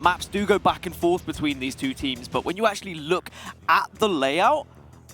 Maps do go back and forth between these two teams, but when you actually look at the layout,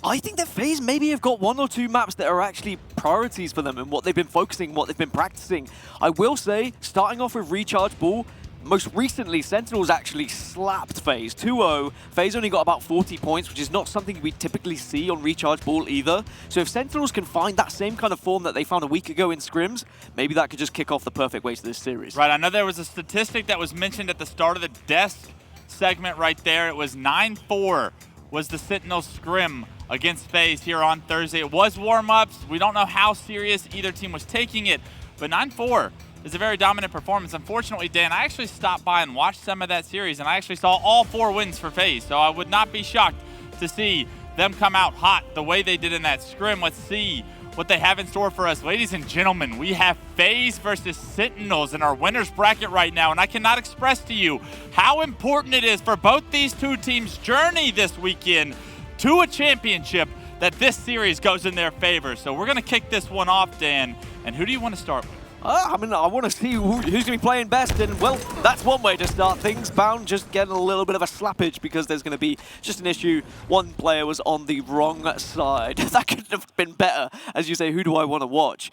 I think that FaZe maybe have got 1 or 2 maps that are actually priorities for them and what they've been focusing, what they've been practicing. I will say, starting off with Recharge Ball, most recently, Sentinels actually slapped FaZe 2-0. FaZe only got about 40 points, which is not something we typically see on Recharge Ball either. So if Sentinels can find that same kind of form that they found a week ago in scrims, maybe that could just kick off the perfect way to this series. Right, I know there was a statistic that was mentioned at the start of the desk segment right there. It was 9-4 was the Sentinels scrim against FaZe here on Thursday. It was warm-ups. We don't know how serious either team was taking it, but 9-4 is a very dominant performance. Unfortunately, Dan, I actually stopped by and watched some of that series, and I actually saw all 4 wins for FaZe, so I would not be shocked to see them come out hot the way they did in that scrim. Let's see what they have in store for us. Ladies and gentlemen, we have FaZe versus Sentinels in our winner's bracket right now, and I cannot express to you how important it is for both these two teams' journey this weekend to a championship that this series goes in their favor. So we're going to kick this one off, Dan, and who do you want to start with? I mean, I want to see who's going to be playing best, and, well, that's one way to start things. Bound just getting a little bit of a slappage because there's going to be just an issue. One player was on the wrong side. That could have been better, as you say, who do I want to watch?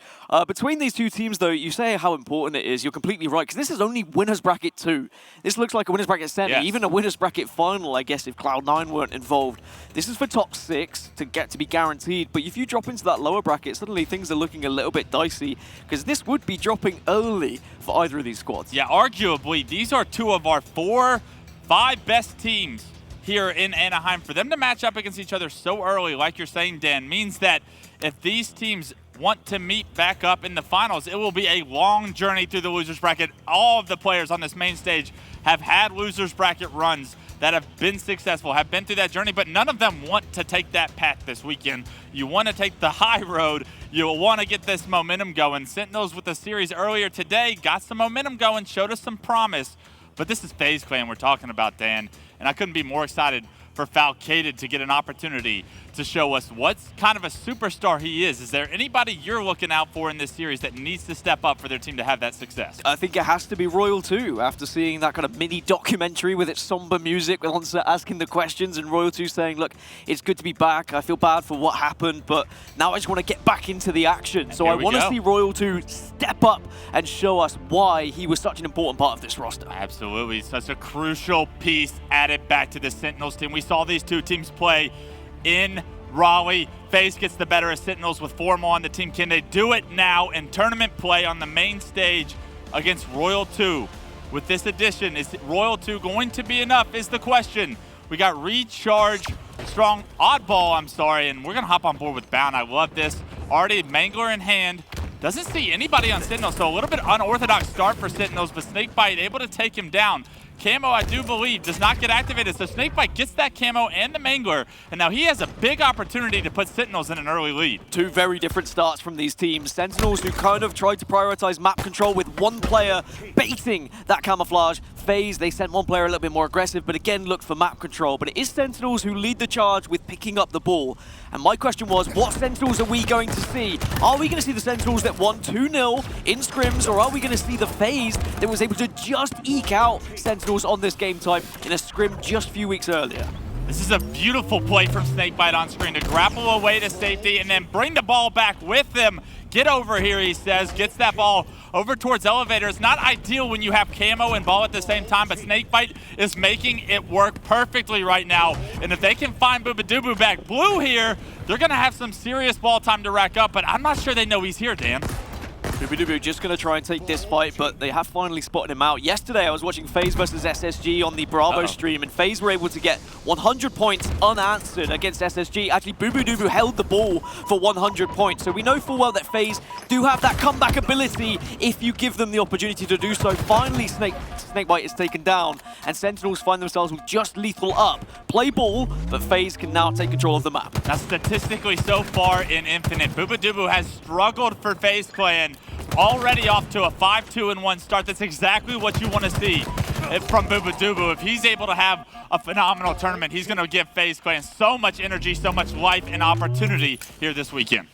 Between these two teams, though, you say how important it is. You're completely right, because this is only Winners Bracket 2. This looks like a Winners Bracket semi, yes. Even a Winners Bracket final, I guess, if Cloud9 weren't involved. This is for top 6 to get to be guaranteed, but if you drop into that lower bracket, suddenly things are looking a little bit dicey, because this would be dropping early for either of these squads. Yeah, arguably, these are 2 of our 4-5 best teams here in Anaheim. For them to match up against each other so early, like you're saying, Dan, means that if these teams want to meet back up in the finals, it will be a long journey through the losers bracket. All of the players on this main stage have had losers bracket runs that have been successful, have been through that journey, but none of them want to take that path this weekend. You want to take the high road. You want to get this momentum going. Sentinels with the series earlier today got some momentum going, showed us some promise, but this is FaZe Clan we're talking about, Dan, and I couldn't be more excited for Falcated to get an opportunity to show us what kind of a superstar he is. Is there anybody you're looking out for in this series that needs to step up for their team to have that success? I think it has to be Royal 2, after seeing that kind of mini documentary with its somber music, with Onset asking the questions and Royal 2 saying, look, it's good to be back. I feel bad for what happened, but now I just want to get back into the action. So I want to see Royal 2 step up and show us why he was such an important part of this roster. Absolutely, such a crucial piece added back to the Sentinels team. We saw these two teams play in Raleigh. FaZe gets the better of Sentinels with 4 more on the team. Can they do it now in tournament play on the main stage against Royal 2? With this addition, is Royal 2 going to be enough is the question. We got Recharge, Oddball, and we're going to hop on board with Bound. I love this. Already Mangler in hand. Doesn't see anybody on Sentinels, so a little bit unorthodox start for Sentinels, but SnakeBite able to take him down. Camo, I do believe, does not get activated, so SnakeBite gets that camo and the Mangler, and now he has a big opportunity to put Sentinels in an early lead. 2 very different starts from these teams. Sentinels, who kind of tried to prioritize map control with 1 player baiting that camouflage. FaZe, they sent 1 player a little bit more aggressive, but again looked for map control. But it is Sentinels who lead the charge with picking up the ball. And my question was, what Sentinels are we going to see? Are we going to see the Sentinels that won 2-0 in scrims, or are we going to see the FaZe that was able to just eke out Sentinels on this game type in a scrim just a few weeks earlier? This is a beautiful play from SnakeBite on screen to grapple away to safety and then bring the ball back with him. Get over here, he says. Gets that ball over towards Elevator. It's not ideal when you have camo and ball at the same time, but SnakeBite is making it work perfectly right now. And if they can find bubu back blue here, they're going to have some serious ball time to rack up, but I'm not sure they know he's here, Dan. dubu just going to try and take this fight, but they have finally spotted him out. Yesterday, I was watching FaZe versus SSG on the Bravo stream, and FaZe were able to get 100 points unanswered against SSG. Actually, bubu held the ball for 100 points, so we know full well that FaZe do have that comeback ability if you give them the opportunity to do so. Finally, SnakeBite is taken down, and Sentinels find themselves with just LethuL up. Play ball, but FaZe can now take control of the map. Now, statistically, so far in Infinite, bubu has struggled for FaZe Clan. Already off to a 5-2-1 start. That's exactly what you want to see from bubu. If he's able to have a phenomenal tournament, he's going to give FaZe Clan so much energy, so much life and opportunity here this weekend.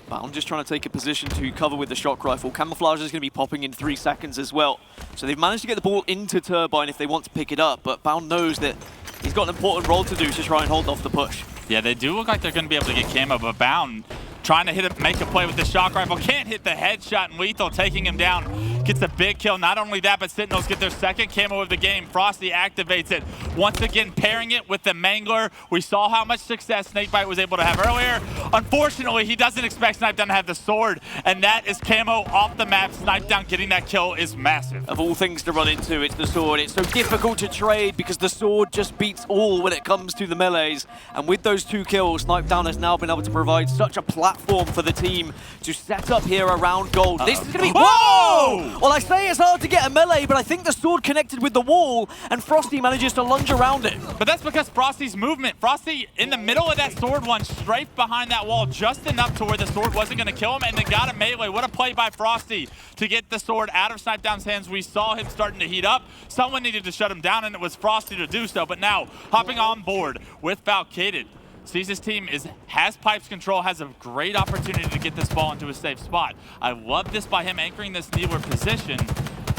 Bound just trying to take a position to cover with the shock rifle. Camouflage is going to be popping in 3 seconds as well. So they've managed to get the ball into Turbine if they want to pick it up, but Bound knows that he's got an important role to do to try and hold off the push. Yeah, they do look like they're going to be able to get camo, but Bound trying to hit it, make a play with the shock rifle. Can't hit the headshot, and LethuL taking him down. Gets a big kill. Not only that, but Sentinels get their second camo of the game. Frosty activates it. Once again, pairing it with the Mangler. We saw how much success SnakeBite was able to have earlier. Unfortunately, he doesn't expect SnakeDown to have the sword, and that is camo off the map. SnakeDown getting that kill is massive. Of all things to run into, it's the sword. It's so difficult to trade because the sword just beats all when it comes to the melees. And with those 2 kills, SnakeDown has now been able to provide such a platform for the team to set up here around gold. This is going to be... Whoa! Well, I say it's hard to get a melee, but I think the sword connected with the wall, and Frosty manages to lunge around it. But that's because Frosty's movement. Frosty, in the middle of that sword lunge, strafed behind that wall just enough to where the sword wasn't going to kill him, and then got a melee. What a play by Frosty to get the sword out of SnakeDown's hands. We saw him starting to heat up. Someone needed to shut him down, and it was Frosty to do so. But now, hopping on board with Falcated, sees his team has pipes control, has a great opportunity to get this ball into a safe spot. I love this by him anchoring this kneeler position.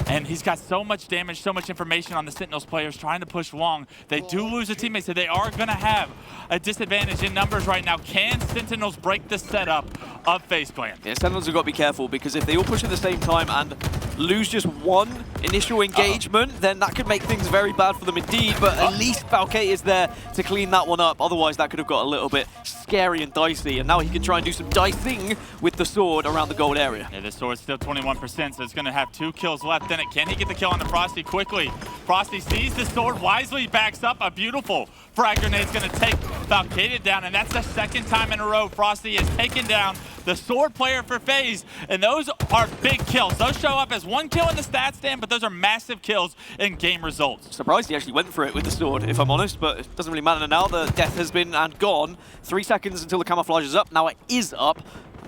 And he's got so much damage, so much information on the Sentinels players trying to push long. They do lose a teammate, so they are going to have a disadvantage in numbers right now. Can Sentinels break the setup of FaZe Clan? Yeah, Sentinels have got to be careful because if they all push at the same time and lose just one initial engagement, then that could make things very bad for them indeed. But at least Falcated is there to clean that one up. Otherwise, that could have got a little bit scary and dicey. And now he can try and do some dicing with the sword around the gold area. Yeah, the sword's still 21%, so it's going to have 2 kills left in it. Can he get the kill on the Frosty quickly? Frosty sees the sword, wisely backs up. A beautiful frag grenade is going to take Falcated down, and that's the 2nd time in a row Frosty has taken down the sword player for FaZe, and those are big kills. Those show up as 1 kill in the stat stand, but those are massive kills in game results. Surprised he actually went for it with the sword, if I'm honest, but it doesn't really matter now. The death has been and gone. 3 seconds until the camouflage is up. Now it is up.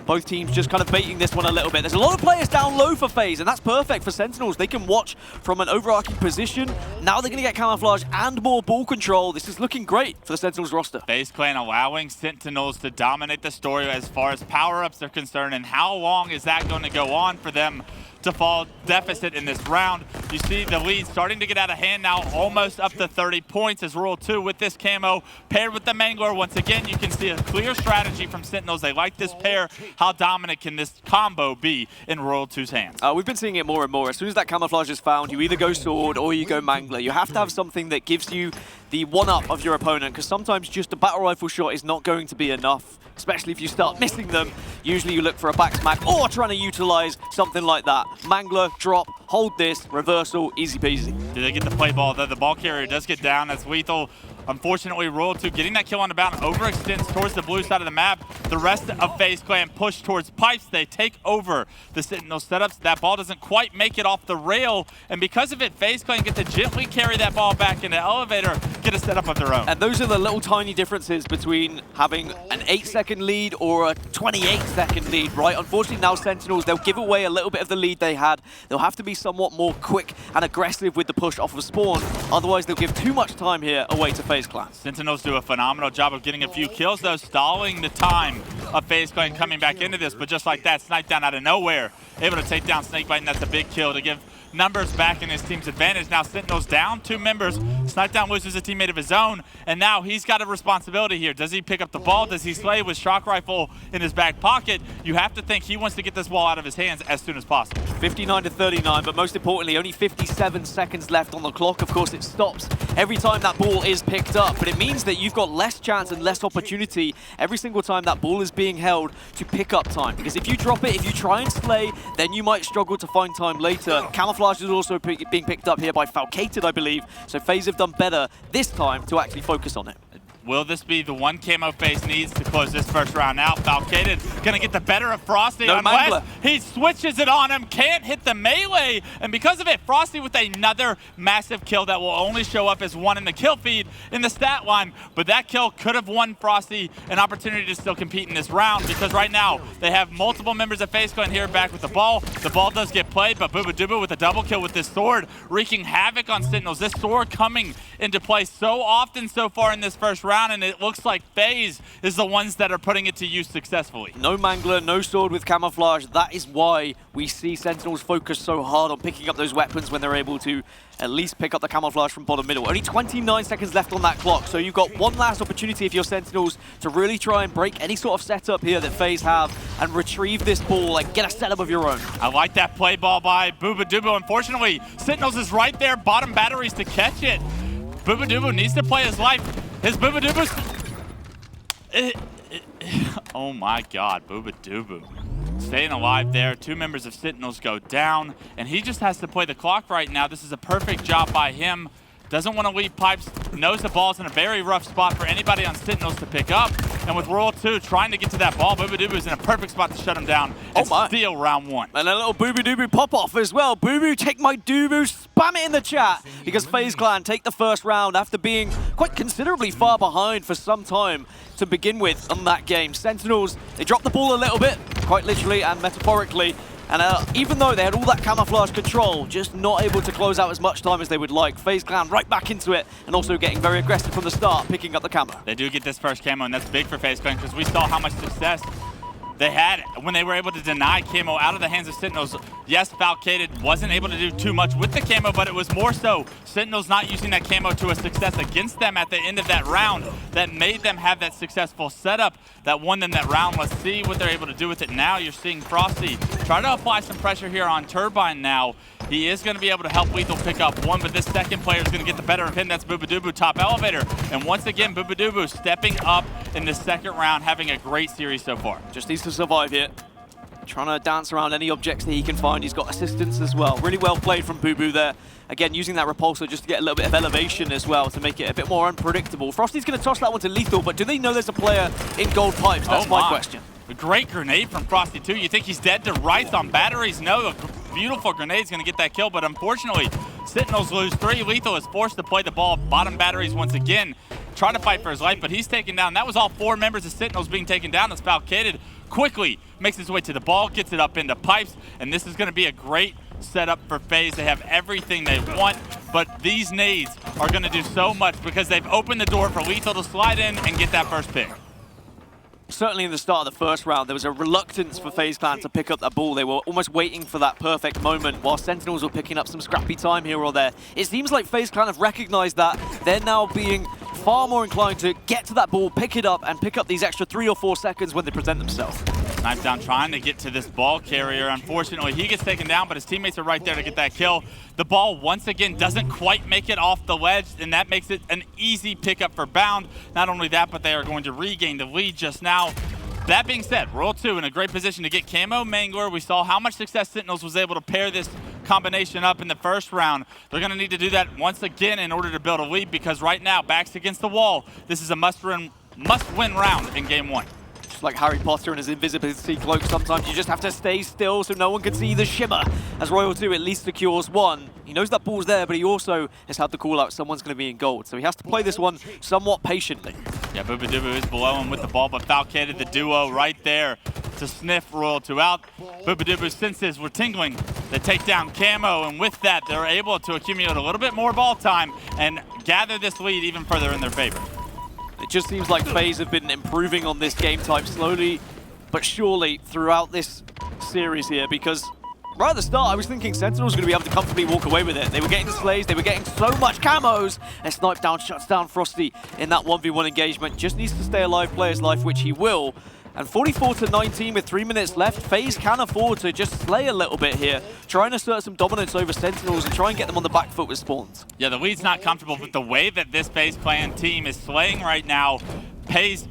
Both teams just kind of baiting this one a little bit. There's a lot of players down low for FaZe, and that's perfect for Sentinels. They can watch from an overarching position. Now they're going to get camouflage and more ball control. This is looking great for the Sentinels roster. FaZe Clan allowing Sentinels to dominate the story as far as power-ups are concerned, and how long is that going to go on for them to fall deficit in this round? You see the lead starting to get out of hand now, almost up to 30 points as Royal 2 with this camo paired with the Mangler. Once again, you can see a clear strategy from Sentinels. They like this pair. How dominant can this combo be in Royal 2's hands? We've been seeing it more and more. As soon as that camouflage is found, you either go sword or you go Mangler. You have to have something that gives you the one-up of your opponent, because sometimes just a battle rifle shot is not going to be enough, especially if you start missing them. Usually you look for a back smack or trying to utilize something like that. Mangler, drop, hold this, reversal, easy peasy. Did they get the play ball though? The ball carrier does get down. That's LethuL. Unfortunately, Royal 2 getting that kill on the bound overextends towards the blue side of the map. The rest of FaZe Clan push towards pipes. They take over the Sentinel setups. That ball doesn't quite make it off the rail, and because of it, FaZe Clan get to gently carry that ball back into elevator, get a setup of their own. And those are the little tiny differences between having an 8-second lead or a 28-second lead, right? Unfortunately, now Sentinels, they'll give away a little bit of the lead they had. They'll have to be somewhat more quick and aggressive with the push off of spawn. Otherwise, they'll give too much time here away to FaZe Clan. Sentinels do a phenomenal job of getting a few kills, though, stalling the time of FaZe Clan coming back into this. But just like that, SnakeDown out of nowhere, able to take down SnakeBite, and that's a big kill to give numbers back in his team's advantage. Now Sentinels down 2 members. SnakeDown loses a teammate of his own, and now he's got a responsibility here. Does he pick up the ball? Does he slay with shock rifle in his back pocket? You have to think he wants to get this ball out of his hands as soon as possible. 59-39, but most importantly, only 57 seconds left on the clock. Of course, it stops every time that ball is picked up, but it means that you've got less chance and less opportunity every single time that ball is being held to pick up time. Because if you drop it, if you try and slay, then you might struggle to find time later. Camouflage is also being picked up here by Falcated, I believe, so FaZe have done better this time to actually focus on it. Will this be the one camo FaZe needs to close this first round out? Falcated gonna get the better of Frosty unless he switches it on him. Can't hit the melee, and because of it, Frosty with another massive kill that will only show up as 1 in the kill feed in the stat line. But that kill could have won Frosty an opportunity to still compete in this round, because right now they have multiple members of FaZe Clan here back with the ball. The ball does get played, but bubu dubu with a double kill with this sword, wreaking havoc on Sentinels. This sword coming into play so often so far in this first round. round, and it looks like FaZe is the ones that are putting it to use successfully. No mangler, no sword with camouflage. That is why we see Sentinels focus so hard on picking up those weapons when they're able to at least pick up the camouflage from bottom middle. Only 29 seconds left on that clock, so you've got one last opportunity if you're Sentinels to really try and break any sort of setup here that FaZe have and retrieve this ball and get a setup of your own. I like that play ball by bubu. Unfortunately, Sentinels is right there, bottom batteries to catch it. bubu needs to play his life. His bubu's... Oh my God, bubu. Staying alive there. 2 members of Sentinels go down, and he just has to play the clock right now. This is a perfect job by him. Doesn't want to leave pipes, knows the ball's in a very rough spot for anybody on Sentinels to pick up. And with LethuL trying to get to that ball, bubu is in a perfect spot to shut him down and steal round 1. And a little bubu pop-off as well. Bubu, take my dubu, spam it in the chat, because FaZe Clan take the first round after being quite considerably far behind for some time to begin with on that game. Sentinels, they dropped the ball a little bit, quite literally and metaphorically. And even though they had all that camouflage control, just not able to close out as much time as they would like. FaZe Clan right back into it, and also getting very aggressive from the start, picking up the camo. They do get this first camo, and that's big for FaZe Clan, because we saw how much success they had when they were able to deny camo out of the hands of Sentinels. Yes, Falcated wasn't able to do too much with the camo, but it was more so Sentinels not using that camo to a success against them at the end of that round that made them have that successful setup that won them that round. Let's see what they're able to do with it now. You're seeing Frosty try to apply some pressure here on Turbine now. He is going to be able to help LethuL pick up 1, but this second player is going to get the better of him. That's bubu, top elevator. And once again, bubu stepping up in the second round, having a great series so far. Just needs to survive here. Trying to dance around any objects that he can find. He's got assistance as well. Really well played from bubu there. Again, using that repulsor just to get a little bit of elevation as well to make it a bit more unpredictable. Frosty's going to toss that one to LethuL, but do they know there's a player in gold pipes? That's my question. A great grenade from Frosty, too. You think he's dead to rights on batteries? No, a beautiful grenade's going to get that kill, but unfortunately, Sentinels lose 3. LethuL is forced to play the ball bottom batteries once again, trying to fight for his life, but he's taken down. That was all 4 members of Sentinels being taken down. As Falcated quickly makes his way to the ball, gets it up into pipes, and this is going to be a great setup for FaZe. They have everything they want, but these nades are going to do so much because they've opened the door for LethuL to slide in and get that first pick. Certainly in the start of the first round, there was a reluctance for FaZe Clan to pick up that ball. They were almost waiting for that perfect moment while Sentinels were picking up some scrappy time here or there. It seems like FaZe Clan have recognized that. They're now being far more inclined to get to that ball, pick it up, and pick up these extra 3 or 4 seconds when they present themselves. SnakeBite trying to get to this ball carrier. Unfortunately, he gets taken down, but his teammates are right there to get that kill. The ball, once again, doesn't quite make it off the ledge, and that makes it an easy pickup for Bound. Not only that, but they are going to regain the lead just now. That being said, LethuL in a great position to get camo mangler. We saw how much success Sentinels was able to pair this combination up in the first round. They're going to need to do that once again in order to build a lead, because right now, backs against the wall, this is a must-win round in game 1. Just like Harry Potter and his invisibility cloak, sometimes you just have to stay still so no one can see the shimmer. As LethuL at least secures 1. He knows that ball's there, but he also has had the call out someone's going to be in gold. So he has to play this one somewhat patiently. Yeah, bubu is below him with the ball, but Falcated the duo right there to sniff LethuL out. bubu's senses were tingling. They take down camo, and with that, they're able to accumulate a little bit more ball time and gather this lead even further in their favor. It just seems like FaZe have been improving on this game type slowly but surely throughout this series here, because right at the start I was thinking Sentinels were going to be able to comfortably walk away with it. They were getting the slays, they were getting so much camos, and SnakeBite shuts down Frosty in that 1v1 engagement. Just needs to stay alive, play his life, which he will. And 44-19 with 3 minutes left, FaZe can afford to just slay a little bit here, try and assert some dominance over Sentinels and try and get them on the back foot with spawns. Yeah, the lead's not comfortable, but the way that this FaZe Clan team is slaying right now pays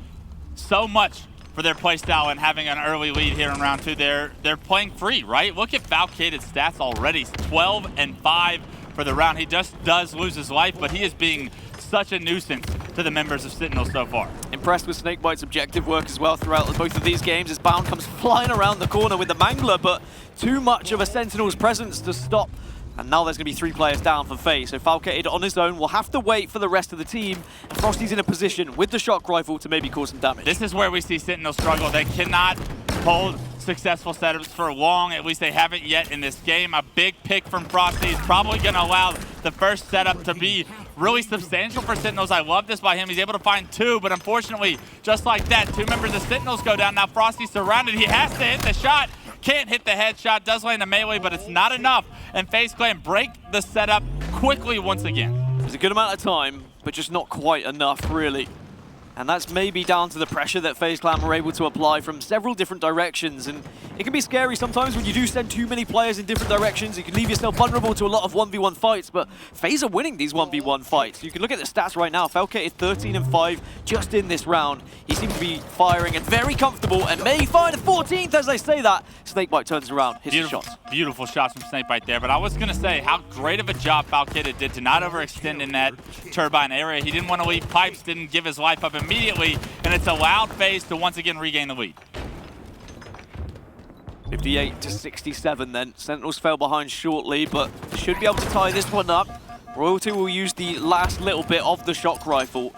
so much for their playstyle and having an early lead here in round 2. They're playing free, right? Look at Falcated's stats already, 12 and 5 for the round. He just does lose his life, but he is being such a nuisance to the members of Sentinels so far. Impressed with SnakeBite's objective work as well throughout both of these games as Bound comes flying around the corner with the Mangler, but too much of a Sentinel's presence to stop. And now there's going to be 3 players down for FaZe. So Falcated on his own will have to wait for the rest of the team. And Frosty's in a position with the shock rifle to maybe cause some damage. This is where we see Sentinels struggle. They cannot hold successful setups for long. At least they haven't yet in this game. A big pick from Frosty is probably going to allow the first setup to be really substantial for Sentinels. I love this by him. He's able to find 2, but unfortunately, just like that, 2 members of Sentinels go down. Now Frosty's surrounded. He has to hit the shot. Can't hit the headshot. Does land a melee, but it's not enough. And FaZe Clan break the setup quickly once again. There's a good amount of time, but just not quite enough, really. And that's maybe down to the pressure that FaZe Clan were able to apply from several different directions. And it can be scary sometimes when you do send too many players in different directions. You can leave yourself vulnerable to a lot of 1v1 fights, but FaZe are winning these 1v1 fights. You can look at the stats right now. Falcated 13 and 5 just in this round. He seems to be firing and very comfortable, and may find a 14th as I say that. SnakeBite turns around, hits the shots. Beautiful shots from SnakeBite there, but I was going to say how great of a job Falcated did to not overextend in that turbine area. He didn't want to leave pipes, didn't give his life up immediately, and it's allowed FaZe to once again regain the lead. 58 to 67 then. Sentinels fell behind shortly, but should be able to tie this one up. Royalty will use the last little bit of the shock rifle.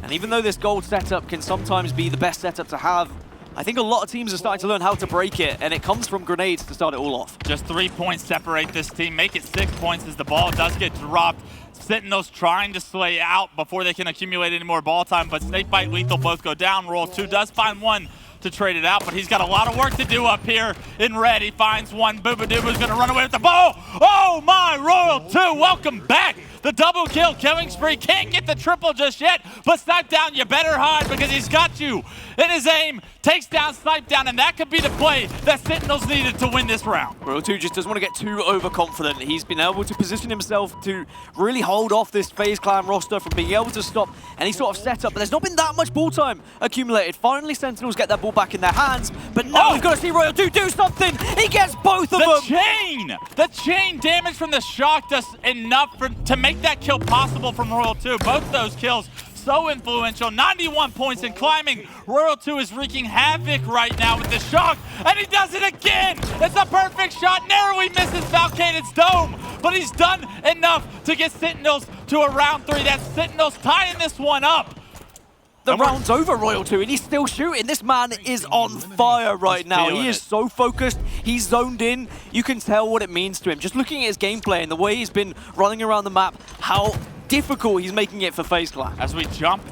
And even though this gold setup can sometimes be the best setup to have, I think a lot of teams are starting to learn how to break it, and it comes from grenades to start it all off. Just 3 points separate this team, make it 6 points as the ball does get dropped. Sentinels trying to slay out before they can accumulate any more ball time, but SnakeBite, LethuL both go down. Royal2 does find one to trade it out, but he's got a lot of work to do up here in red. He finds one. Bubu-Dubu's gonna run away with the ball. Oh my, Royal2, welcome back. The double kill, killing spree, can't get the triple just yet, but SnakeDown, you better hide because he's got you in his aim, takes down SnakeDown, and that could be the play that Sentinels needed to win this round. Royal2 just doesn't want to get too overconfident. He's been able to position himself to really hold off this FaZe Clan roster from being able to stop any sort of setup, but there's not been that much ball time accumulated. Finally, Sentinels get that ball back in their hands, but now we've got to see Royal2 do something. He gets both of them. The chain damage from the shock does enough to make that kill possible from Royal2. Both those kills so influential. 91 points and climbing. Royal2 is wreaking havoc right now with the shock, and he does it again. It's a perfect shot. Narrowly misses Falcated's dome, but he's done enough to get Sentinels to a round 3. That's Sentinels tying this one up. The round's over, Royal2, and he's still shooting. This man is on fire right now. He is so focused. He's zoned in. You can tell what it means to him. Just looking at his gameplay and the way he's been running around the map, how difficult he's making it for FaZe Clan. As we jump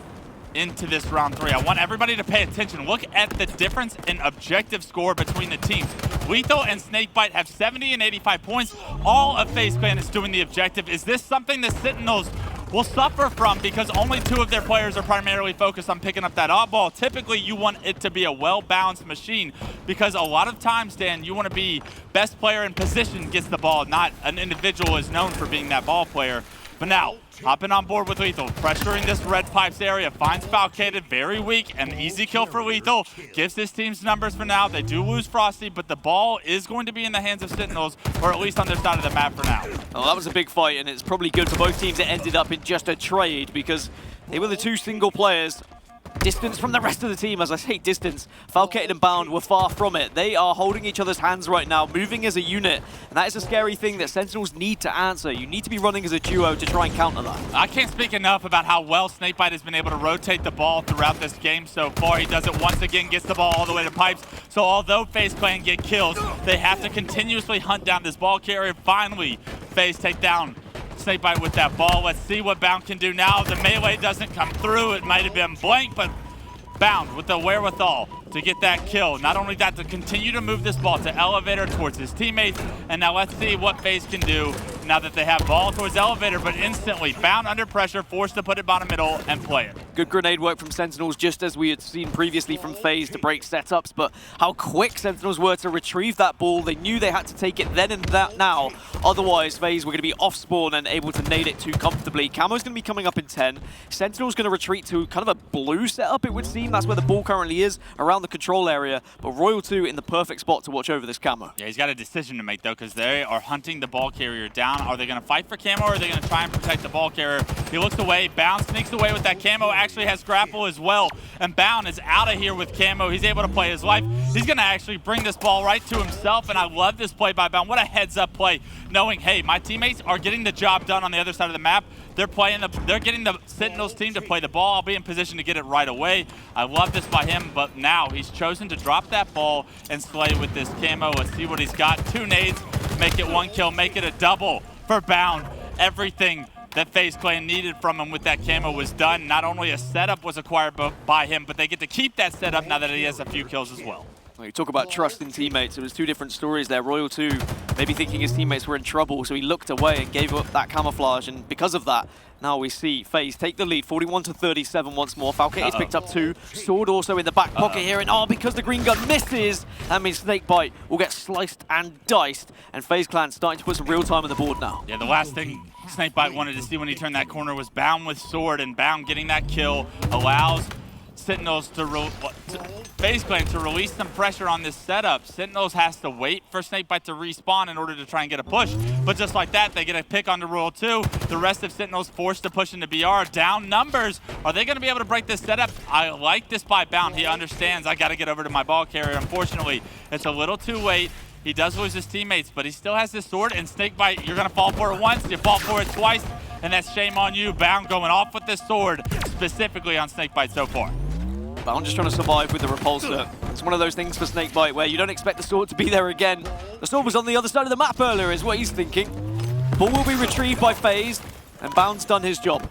into this round 3, I want everybody to pay attention. Look at the difference in objective score between the teams. LethuL and SnakeBite have 70 and 85 points. All of FaZe Clan is doing the objective. Is this something that Sentinels will suffer from because only 2 of their players are primarily focused on picking up that oddball? Typically, you want it to be a well-balanced machine because a lot of times, Dan, you want to be best player in position gets the ball, not an individual is known for being that ball player. But now, hopping on board with LethuL, pressuring this red pipes area, finds Falcated, very weak, an easy kill for LethuL, gives his team's numbers for now. They do lose Frosty, but the ball is going to be in the hands of Sentinels, or at least on their side of the map for now. Well, that was a big fight, and it's probably good for both teams it ended up in just a trade because they were the 2 single players. Distance from the rest of the team, as I say distance, Falcated and Bound were far from it. They are holding each other's hands right now, moving as a unit, and that is a scary thing that Sentinels need to answer. You need to be running as a duo to try and counter that. I can't speak enough about how well SnakeBite has been able to rotate the ball throughout this game so far. He does it once again, gets the ball all the way to pipes. So although FaZe Clan get kills, they have to continuously hunt down this ball carrier. Finally, FaZe take down SnakeBite with that ball. Let's see what Bound can do now. The melee doesn't come through. It might have been blank, but Bound with the wherewithal to get that kill. Not only that, to continue to move this ball to elevator towards his teammates. And now let's see what FaZe can do now that they have ball towards elevator, but instantly Bound under pressure, forced to put it bottom middle and play it. Good grenade work from Sentinels, just as we had seen previously from FaZe to break setups, but how quick Sentinels were to retrieve that ball. They knew they had to take it then and that now. Otherwise, FaZe were going to be off spawn and able to nade it too comfortably. Camo's going to be coming up in 10. Sentinel's going to retreat to kind of a blue setup, it would seem. That's where the ball currently is, around the control area. But Royal2 in the perfect spot to watch over this Camo. Yeah, he's got a decision to make, though, because they are hunting the ball carrier down. Are they going to fight for Camo, or are they going to try and protect the ball carrier? He looks away. Bound sneaks away with that Camo. Actually has grapple as well. And Bound is out of here with Camo. He's able to play his life. He's going to actually bring this ball right to himself. And I love this play by Bound. What a heads-up play, knowing, hey, my teammates are getting the job done on the other side of the map. They're getting the Sentinels team to play the ball. I'll be in position to get it right away. I love this by him, but now he's chosen to drop that ball and slay with this Camo. Let's see what he's got. 2 nades, make it 1 kill, make it a double for Bound. Everything that FaZe Clan needed from him with that camo was done. Not only a setup was acquired by him, but they get to keep that setup now that he has a few kills as well. Well, you talk about trusting teammates. It was two different stories there. LethuL maybe thinking his teammates were in trouble, so he looked away and gave up that camouflage, and because of that, now we see FaZe take the lead, 41-37 once more. Falcated's picked up 2. Sword also in the back pocket here, and because the green gun misses, that means SnakeBite will get sliced and diced, and FaZe Clan starting to put some real time on the board now. Yeah, the last thing SnakeBite wanted to see when he turned that corner was Bound with Sword, and Bound getting that kill allows Sentinels FaZe Clan to release some pressure on this setup. Sentinels has to wait for SnakeBite to respawn in order to try and get a push. But just like that, they get a pick on the LethuL. The rest of Sentinels forced to push into BR. Down numbers. Are they going to be able to break this setup? I like this by Bound. He understands I got to get over to my ball carrier. Unfortunately, it's a little too late. He does lose his teammates, but he still has this sword. And SnakeBite, you're going to fall for it once. You fall for it twice. And that's shame on you. Bound going off with this sword, specifically on SnakeBite so far. Bound just trying to survive with the repulsor. It's one of those things for SnakeBite where you don't expect the sword to be there again. The sword was on the other side of the map earlier is what he's thinking. Ball will be retrieved by FaZe, and Bound's done his job.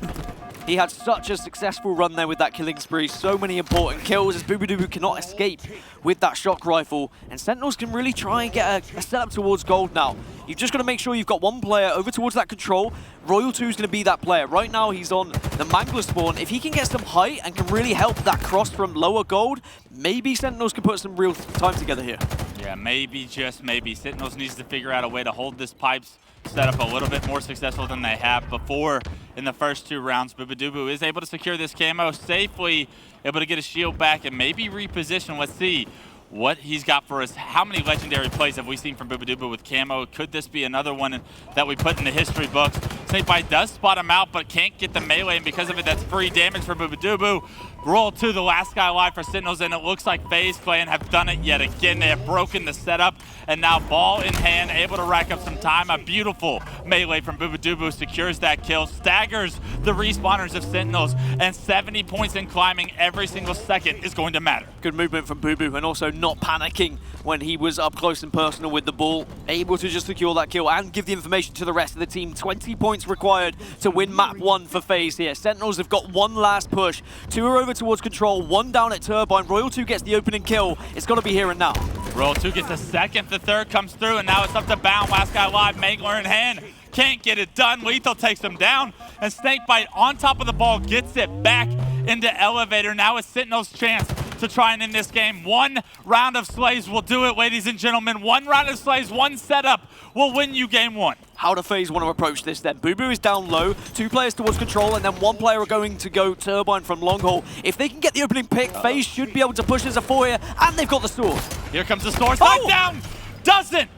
He had such a successful run there with that killing spree. So many important kills as bubu cannot escape with that shock rifle. And Sentinels can really try and get a setup towards gold now. You've just got to make sure you've got one player over towards that control. LethuL is going to be that player. Right now he's on the Mangler spawn. If he can get some height and can really help that cross from lower gold, maybe Sentinels can put some real time together here. Yeah, maybe, just maybe. Sentinels needs to figure out a way to hold this Pipes setup a little bit more successful than they have before in the first 2 rounds. bubu is able to secure this camo safely, able to get a shield back and maybe reposition. Let's see what he's got for us. How many legendary plays have we seen from bubu with camo? Could this be another one that we put in the history books? SnakeBite does spot him out, but can't get the melee, and because of it, that's free damage for bubu. Roll to the last guy alive for Sentinels, and it looks like FaZe Clan have done it yet again. They have broken the setup, and now ball in hand, able to rack up some time. A beautiful melee from bubu secures that kill, staggers the respawners of Sentinels, and 70 points in climbing every single second is going to matter. Good movement from bubu, and also not panicking when he was up close and personal with the ball. Able to just secure that kill and give the information to the rest of the team. 20 points required to win map 1 for FaZe here. Sentinels have got one last push. 2 are over towards control, 1 down at Turbine. LethuL gets the opening kill. It's got to be here and now. LethuL gets the second, the third comes through, and now it's up to Bound. Last guy alive, Mangler in hand. Can't get it done. LethuL takes him down, and SnakeBite on top of the ball gets it back into Elevator. Now it's Sentinel's chance to try and end this game. 1 round of slays will do it, ladies and gentlemen. 1 round of slays, 1 setup will win you game 1. How do FaZe want to approach this then? bubu is down low, 2 players towards control, and then 1 player are going to go Turbine from long haul. If they can get the opening pick, FaZe should be able to push as a 4 here, and they've got the sword. Here comes the sword. Snipe down! Doesn't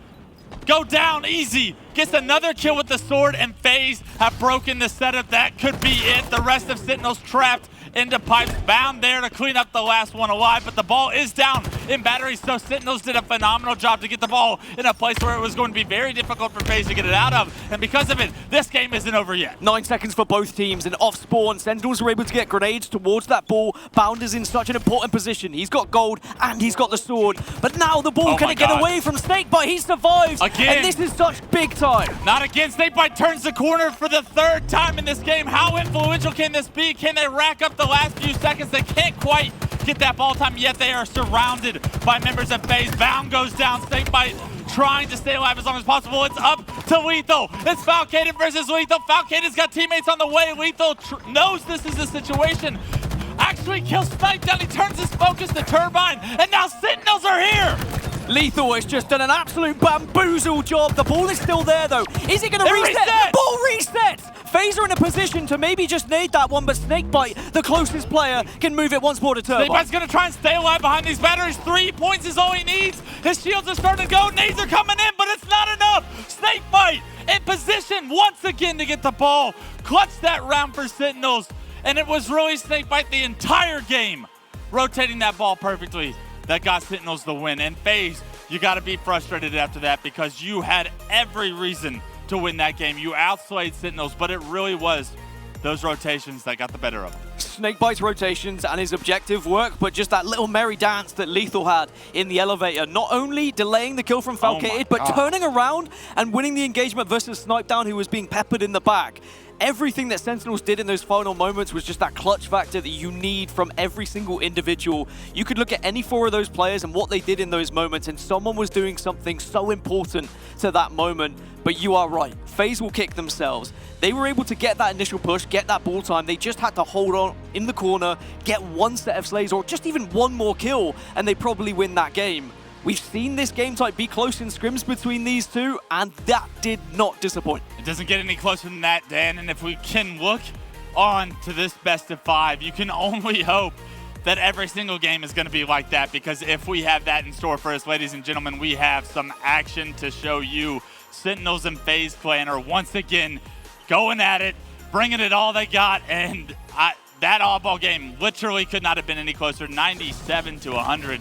go down easy. Gets another kill with the sword, and FaZe have broken the setup. That could be it. The rest of Sentinels trapped into Pipes. Bound there to clean up the last one alive, but the ball is down in battery, so Sentinels did a phenomenal job to get the ball in a place where it was going to be very difficult for FaZe to get it out of, and because of it, this game isn't over yet. 9 seconds for both teams, and off spawn, Sentinels are able to get grenades towards that ball. Bound is in such an important position. He's got gold, and he's got the sword, but now the ball can't get away from SnakeBite. He survives, again, and this is such big time. Not again. SnakeBite turns the corner for the 3rd time in this game. How influential can this be? Can they rack up the last few seconds? They can't quite get that ball time, yet they are surrounded by members of FaZe. Bound goes down. SnakeBite trying to stay alive as long as possible. It's up to LethuL. It's Falcated versus LethuL. Falcated's got teammates on the way. LethuL knows this is the situation. Actually kills SnakeDown. He turns his focus to Turbine, and now Sentinels are here. LethuL has just done an absolute bamboozle job. The ball is still there, though. Is it going to reset? Ball resets! FaZe are in a position to maybe just nade that one, but SnakeBite, the closest player, can move it once more to Turbine. SnakeBite's going to try and stay alive behind these batteries. 3 points is all he needs. His shields are starting to go. Nades are coming in, but it's not enough. SnakeBite in position once again to get the ball. Clutch that round for Sentinels, and it was really SnakeBite the entire game, rotating that ball perfectly, that got Sentinels the win. And FaZe, you got to be frustrated after that because you had every reason to win that game. You outslayed Sentinels, but it really was those rotations that got the better of him. SnakeBite's rotations and his objective work, but just that little merry dance that LethuL had in the elevator, not only delaying the kill from Falcated, but turning around and winning the engagement versus SnakeDown, who was being peppered in the back. everything that Sentinels did in those final moments was just that clutch factor that you need from every single individual. You could look at any 4 of those players and what they did in those moments, and someone was doing something so important to that moment. But you are right, FaZe will kick themselves. They were able to get that initial push, get that ball time. They just had to hold on in the corner, get 1 set of slays, or just even 1 more kill, and they probably win that game. We've seen this game type be close in scrims between these two, and that did not disappoint. It doesn't get any closer than that, Dan, and if we can look on to this best of 5, you can only hope that every single game is going to be like that, because if we have that in store for us, ladies and gentlemen, we have some action to show you. Sentinels and FaZe Clan are once again going at it, bringing it all they got, and that oddball game literally could not have been any closer, 97 to 100.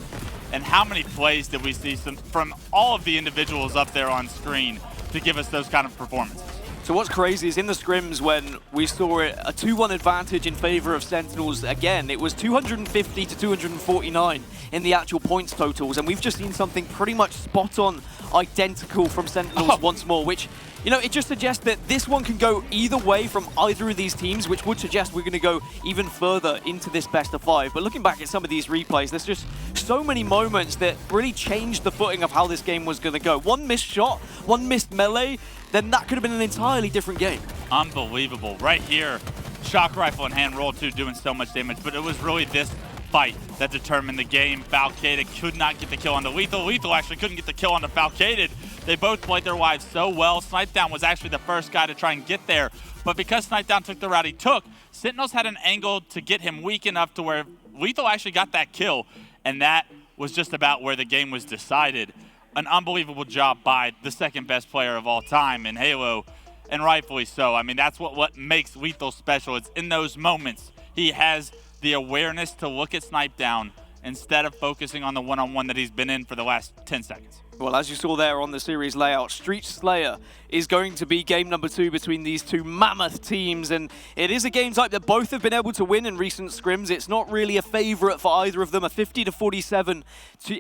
And how many plays did we see from all of the individuals up there on screen to give us those kind of performances? So what's crazy is in the scrims when we saw a 2-1 advantage in favor of Sentinels, again, it was 250 to 249 in the actual points totals, and we've just seen something pretty much spot on identical from Sentinels once more, which, you know, it just suggests that this one can go either way from either of these teams, which would suggest we're going to go even further into this best of 5. But looking back at some of these replays, there's just so many moments that really changed the footing of how this game was going to go. 1 missed shot, 1 missed melee, then that could have been an entirely different game. Unbelievable. Right here, shock rifle and hand roll too, doing so much damage, but it was really this fight that determined the game. Falcated could not get the kill on the LethuL. LethuL actually couldn't get the kill on the Falcated. They both played their lives so well. SnakeBite was actually the first guy to try and get there, but because SnakeBite took the route he took, Sentinels had an angle to get him weak enough to where LethuL actually got that kill, and that was just about where the game was decided. An unbelievable job by the second best player of all time in Halo, and rightfully so. I mean, that's what makes LethuL special. It's in those moments he has the awareness to look at SnakeDown instead of focusing on the one-on-one that he's been in for the last 10 seconds. Well, as you saw there on the series layout, Street Slayer is going to be game number 2 between these two mammoth teams, and it is a game type that both have been able to win in recent scrims. It's not really a favorite for either of them, a 50 to 47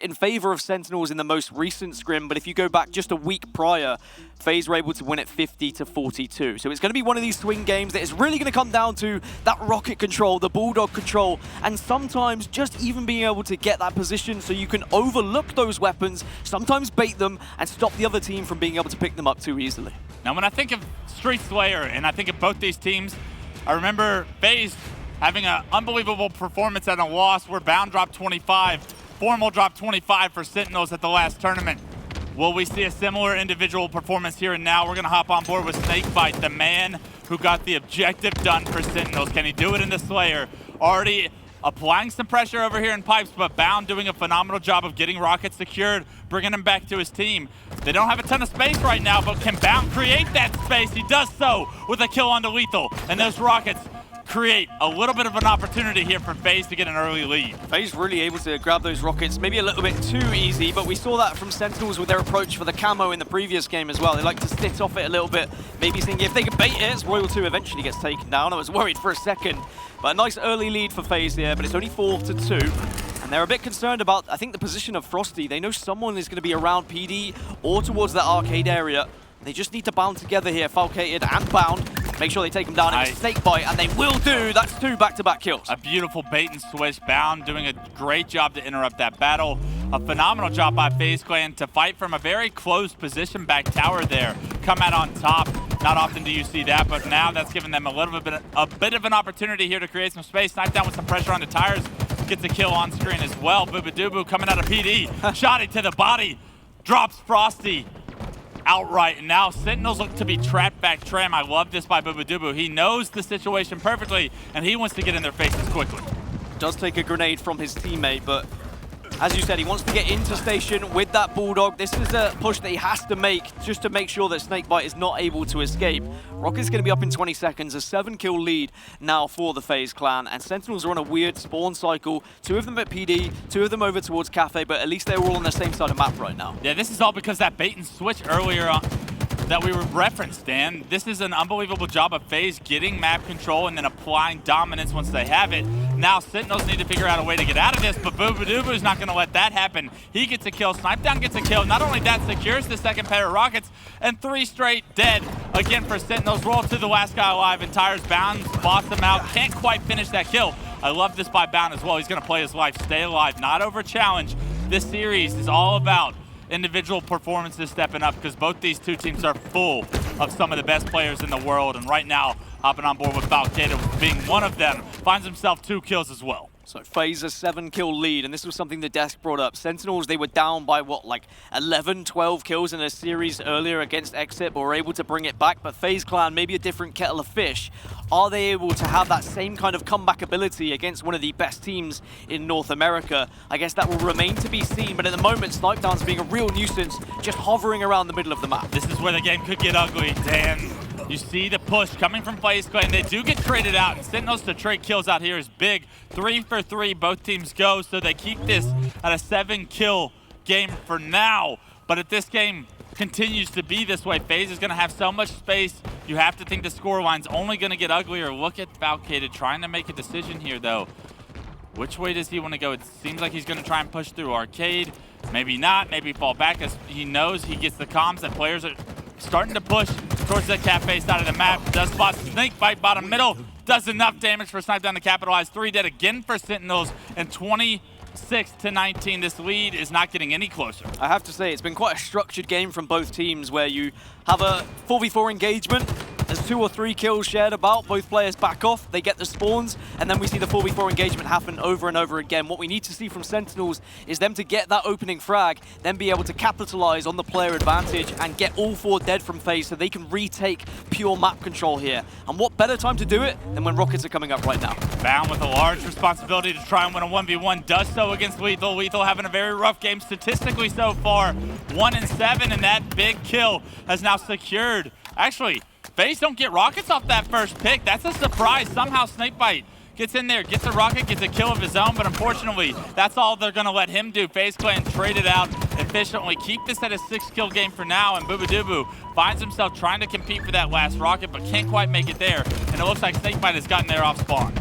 in favor of Sentinels in the most recent scrim, but if you go back just a week prior, FaZe were able to win it 50 to 42. So it's going to be one of these swing games that is really going to come down to that rocket control, the bulldog control, and sometimes just even being able to get that position so you can overlook those weapons, sometimes bait them, and stop the other team from being able to pick them up too easily. Now, when I think of Street Slayer and I think of both these teams, I remember FaZe having an unbelievable performance at a loss where Bound dropped 25, Formal dropped 25 for Sentinels at the last tournament. Will we see a similar individual performance here and now? We're going to hop on board with SnakeBite, the man who got the objective done for Sentinels. Can he do it in the Slayer? Already applying some pressure over here in Pipes, but Bound doing a phenomenal job of getting Rocket secured, bringing him back to his team. They don't have a ton of space right now, but can Bound create that space? He does so with a kill onto LethuL, and those Rockets create a little bit of an opportunity here for FaZe to get an early lead. FaZe really able to grab those rockets, maybe a little bit too easy, but we saw that from Sentinels with their approach for the camo in the previous game as well. They like to sit off it a little bit, maybe thinking if they can bait it, Royal 2 eventually gets taken down. I was worried for a second, but a nice early lead for FaZe here, but it's only 4 to 2. And they're a bit concerned about, I think, the position of Frosty. They know someone is going to be around PD or towards that arcade area. They just need to bound together here, Falcated and Bound. Make sure they take him down in SnakeBite, and they will do. That's 2 back-to-back kills. A beautiful bait and switch. Bound doing a great job to interrupt that battle. A phenomenal job by FaZe Clan to fight from a very closed position back tower there. Come out on top. Not often do you see that, but now that's given them a bit of an opportunity here to create some space. SnakeDown with some pressure on the tires. Gets a kill on screen as well. Bubu dubu coming out of PD. Shot it to the body. Drops Frosty outright, and now Sentinels look to be trapped back tram. I love this by bubu dubu. He knows the situation perfectly, and he wants to get in their faces quickly. Does take a grenade from his teammate, but as you said, he wants to get into station with that Bulldog. This is a push that he has to make just to make sure that SnakeBite is not able to escape. Rocket's going to be up in 20 seconds, a 7-kill lead now for the FaZe clan, and Sentinels are on a weird spawn cycle. 2 of them at PD, 2 of them over towards Cafe, but at least they're all on the same side of map right now. Yeah, this is all because that bait and switch earlier that we referenced, Dan. This is an unbelievable job of FaZe getting map control and then applying dominance once they have it. Now Sentinels need to figure out a way to get out of this, but bubu not going to let that happen. He gets a kill, SnakeBite gets a kill. Not only that, secures the second pair of rockets, and 3 straight dead again for Sentinels. Roll to the last guy alive, and Tires Bound boss him out. Can't quite finish that kill. I love this by Bound as well. He's going to play his life, stay alive, not over challenge. This series is all about individual performances stepping up because both these two teams are full of some of the best players in the world. And right now, hopping on board with Falcated being one of them, finds himself 2 kills as well. So FaZe a 7-kill lead, and this was something the desk brought up. Sentinels, they were down by what, like 11, 12 kills in a series earlier against Exit, but were able to bring it back. But FaZe Clan, maybe a different kettle of fish. Are they able to have that same kind of comeback ability against one of the best teams in North America? I guess that will remain to be seen, but at the moment, SnakeBite's being a real nuisance, just hovering around the middle of the map. This is where the game could get ugly, Dan. You see the push coming from FaZe Clan. They do get traded out, and Sentinels to trade kills out here is big. 3 for 3, both teams go, so they keep this at a 7-kill game for now. But if this game continues to be this way, FaZe is going to have so much space. You have to think the scoreline's only going to get uglier. Look at Falcated trying to make a decision here, though. Which way does he want to go? It seems like he's going to try and push through Arcade. Maybe not. Maybe fall back as he knows he gets the comms that players are starting to push towards the cafe side of the map. Does spot SnakeBite bottom middle. Does enough damage for SnakeDown to capitalize. 3 dead again for Sentinels, and 26-19. This lead is not getting any closer. I have to say, it's been quite a structured game from both teams where you have a 4v4 engagement. There's 2 or 3 kills shared about. Both players back off, they get the spawns, and then we see the 4v4 engagement happen over and over again. What we need to see from Sentinels is them to get that opening frag, then be able to capitalize on the player advantage and get all 4 dead from FaZe so they can retake pure map control here. And what better time to do it than when rockets are coming up right now? Bound with a large responsibility to try and win a 1v1, does so against LethuL. LethuL having a very rough game statistically so far. 1-7, and that big kill has now secured. Actually, FaZe don't get rockets off that first pick. That's a surprise. Somehow SnakeBite gets in there, gets a rocket, gets a kill of his own, but unfortunately, that's all they're going to let him do. FaZe Clan traded out efficiently. Keep this at a 6-kill game for now, and bubu finds himself trying to compete for that last rocket, but can't quite make it there. And it looks like SnakeBite has gotten there off spawn.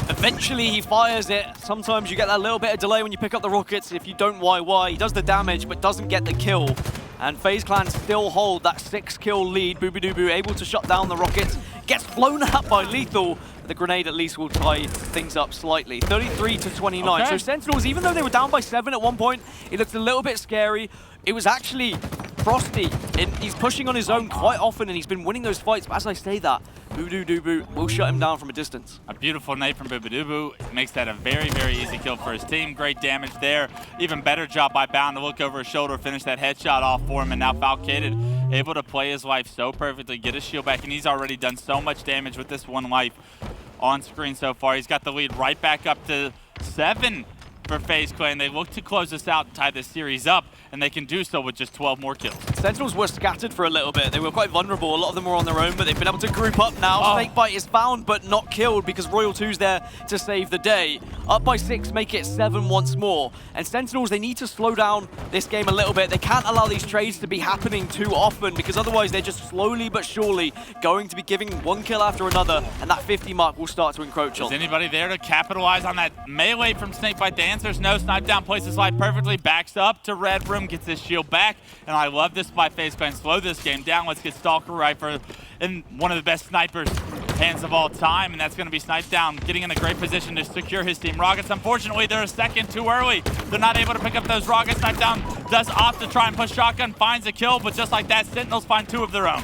Eventually he fires it. Sometimes you get that little bit of delay when you pick up the rockets. If you don't YY, he does the damage, but doesn't get the kill. And FaZe Clan still hold that 6-kill lead. bubu able to shut down the rockets. Gets blown out by LethuL. The grenade at least will tie things up slightly. 33-29. Okay. So Sentinels, even though they were down by 7 at one point, it looked a little bit scary. It was actually Frosty, and he's pushing on his own quite often, and he's been winning those fights. But as I say that, bubu will shut him down from a distance. A beautiful nade from bubu makes that a very, very easy kill for his team. Great damage there. Even better job by Bound to look over his shoulder, finish that headshot off for him, and now Falcated able to play his life so perfectly, get his shield back, and he's already done so much damage with this 1 life on screen so far. He's got the lead right back up to 7 for FaZe Clan. They look to close this out and tie this series up, and they can do so with just 12 more kills. Sentinels were scattered for a little bit. They were quite vulnerable. A lot of them were on their own, but they've been able to group up now. SnakeBite is found, but not killed because Royal 2's there to save the day. Up by 6, make it 7 once more. And Sentinels, they need to slow down this game a little bit. They can't allow these trades to be happening too often because otherwise they're just slowly but surely going to be giving 1 kill after another, and that 50 mark will start to encroach on. Is anybody there to capitalize on that melee from SnakeBite? The answer is no. SnakeDown plays his life perfectly, backs up to Red Room, gets his shield back, and I love this by FaZe Clan. Slow this game down. Let's get Stalker Rifle in one of the best snipers' hands of all time, and that's going to be SnakeDown getting in a great position to secure his team rockets. Unfortunately, they're a second too early. They're not able to pick up those rockets. SnakeDown does opt to try and push shotgun, finds a kill, but just like that, Sentinels find 2 of their own.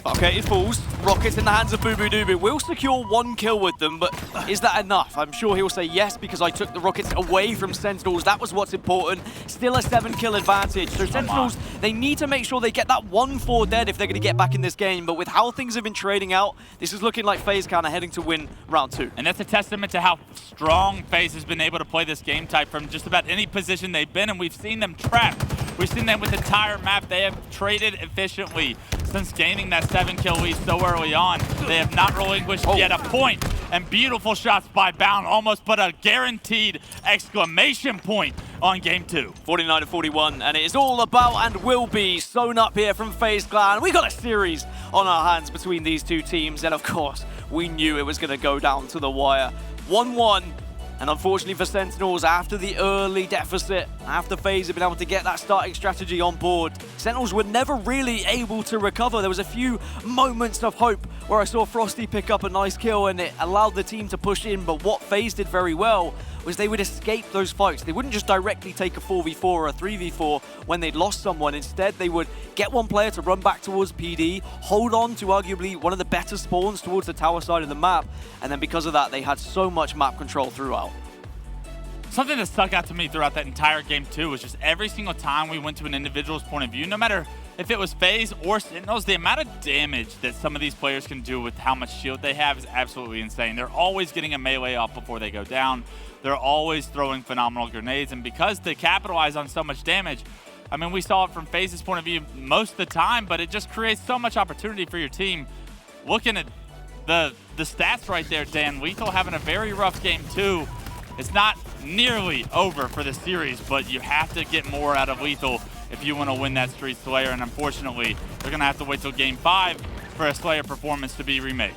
Okay, it falls. Rockets in the hands of bubu. We'll secure 1 kill with them, but is that enough? I'm sure he'll say yes because I took the rockets away from Sentinels. That was what's important. Still a 7-kill advantage. So Sentinels, they need to make sure they get that 1-4 dead if they're going to get back in this game. But with how things have been trading out, this is looking like FaZe kind of heading to win round 2. And that's a testament to how strong FaZe has been able to play this game type from just about any position they've been, and we've seen them trapped. We've seen them with the entire map. They have traded efficiently since gaining that 7-kill lead so early on. They have not relinquished yet a point. And beautiful shots by Bound almost put a guaranteed exclamation point on game 2. 49-41, and it is all about and will be sewn up here from FaZe Clan. We got a series on our hands between these two teams, and of course, we knew it was going to go down to the wire. 1-1. And unfortunately for Sentinels, after the early deficit, after FaZe had been able to get that starting strategy on board, Sentinels were never really able to recover. There was a few moments of hope where I saw Frosty pick up a nice kill and it allowed the team to push in, but what FaZe did very well was they would escape those fights. They wouldn't just directly take a 4v4 or a 3v4 when they'd lost someone. Instead, they would get one player to run back towards PD, hold on to arguably one of the better spawns towards the tower side of the map, and then because of that, they had so much map control throughout. Something that stuck out to me throughout that entire game too was just every single time we went to an individual's point of view, no matter if it was FaZe or Sentinels, the amount of damage that some of these players can do with how much shield they have is absolutely insane. They're always getting a melee off before they go down. They're always throwing phenomenal grenades, and because they capitalize on so much damage, I mean, we saw it from FaZe's point of view most of the time, but it just creates so much opportunity for your team. Looking at the stats right there, Dan, LethuL having a very rough game too. It's not nearly over for the series, but you have to get more out of LethuL if you want to win that Street Slayer, and unfortunately, they're going to have to wait till Game 5 for a Slayer performance to be remade.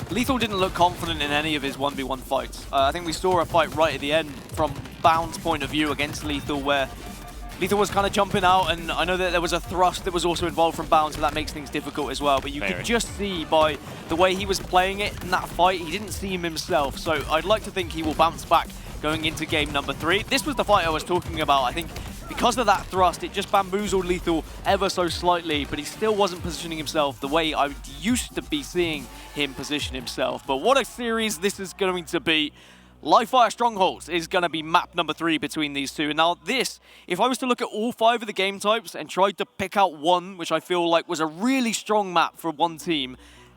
LethuL didn't look confident in any of his 1v1 fights. I think we saw a fight right at the end from Bound's point of view against LethuL, where LethuL was kind of jumping out, and I know that there was a thrust that was also involved from Bound, so that makes things difficult as well. But you could just see by the way he was playing it in that fight, he didn't see him himself. So I'd like to think he will bounce back going into game number 3. This was the fight I was talking about. I think because of that thrust, it just bamboozled LethuL ever so slightly, but he still wasn't positioning himself the way I used to be seeing him position himself. But what a series this is going to be. Livefire Strongholds is going to be map number 3 between these two. And now this, if I was to look at all 5 of the game types and tried to pick out one, which I feel like was a really strong map for one team,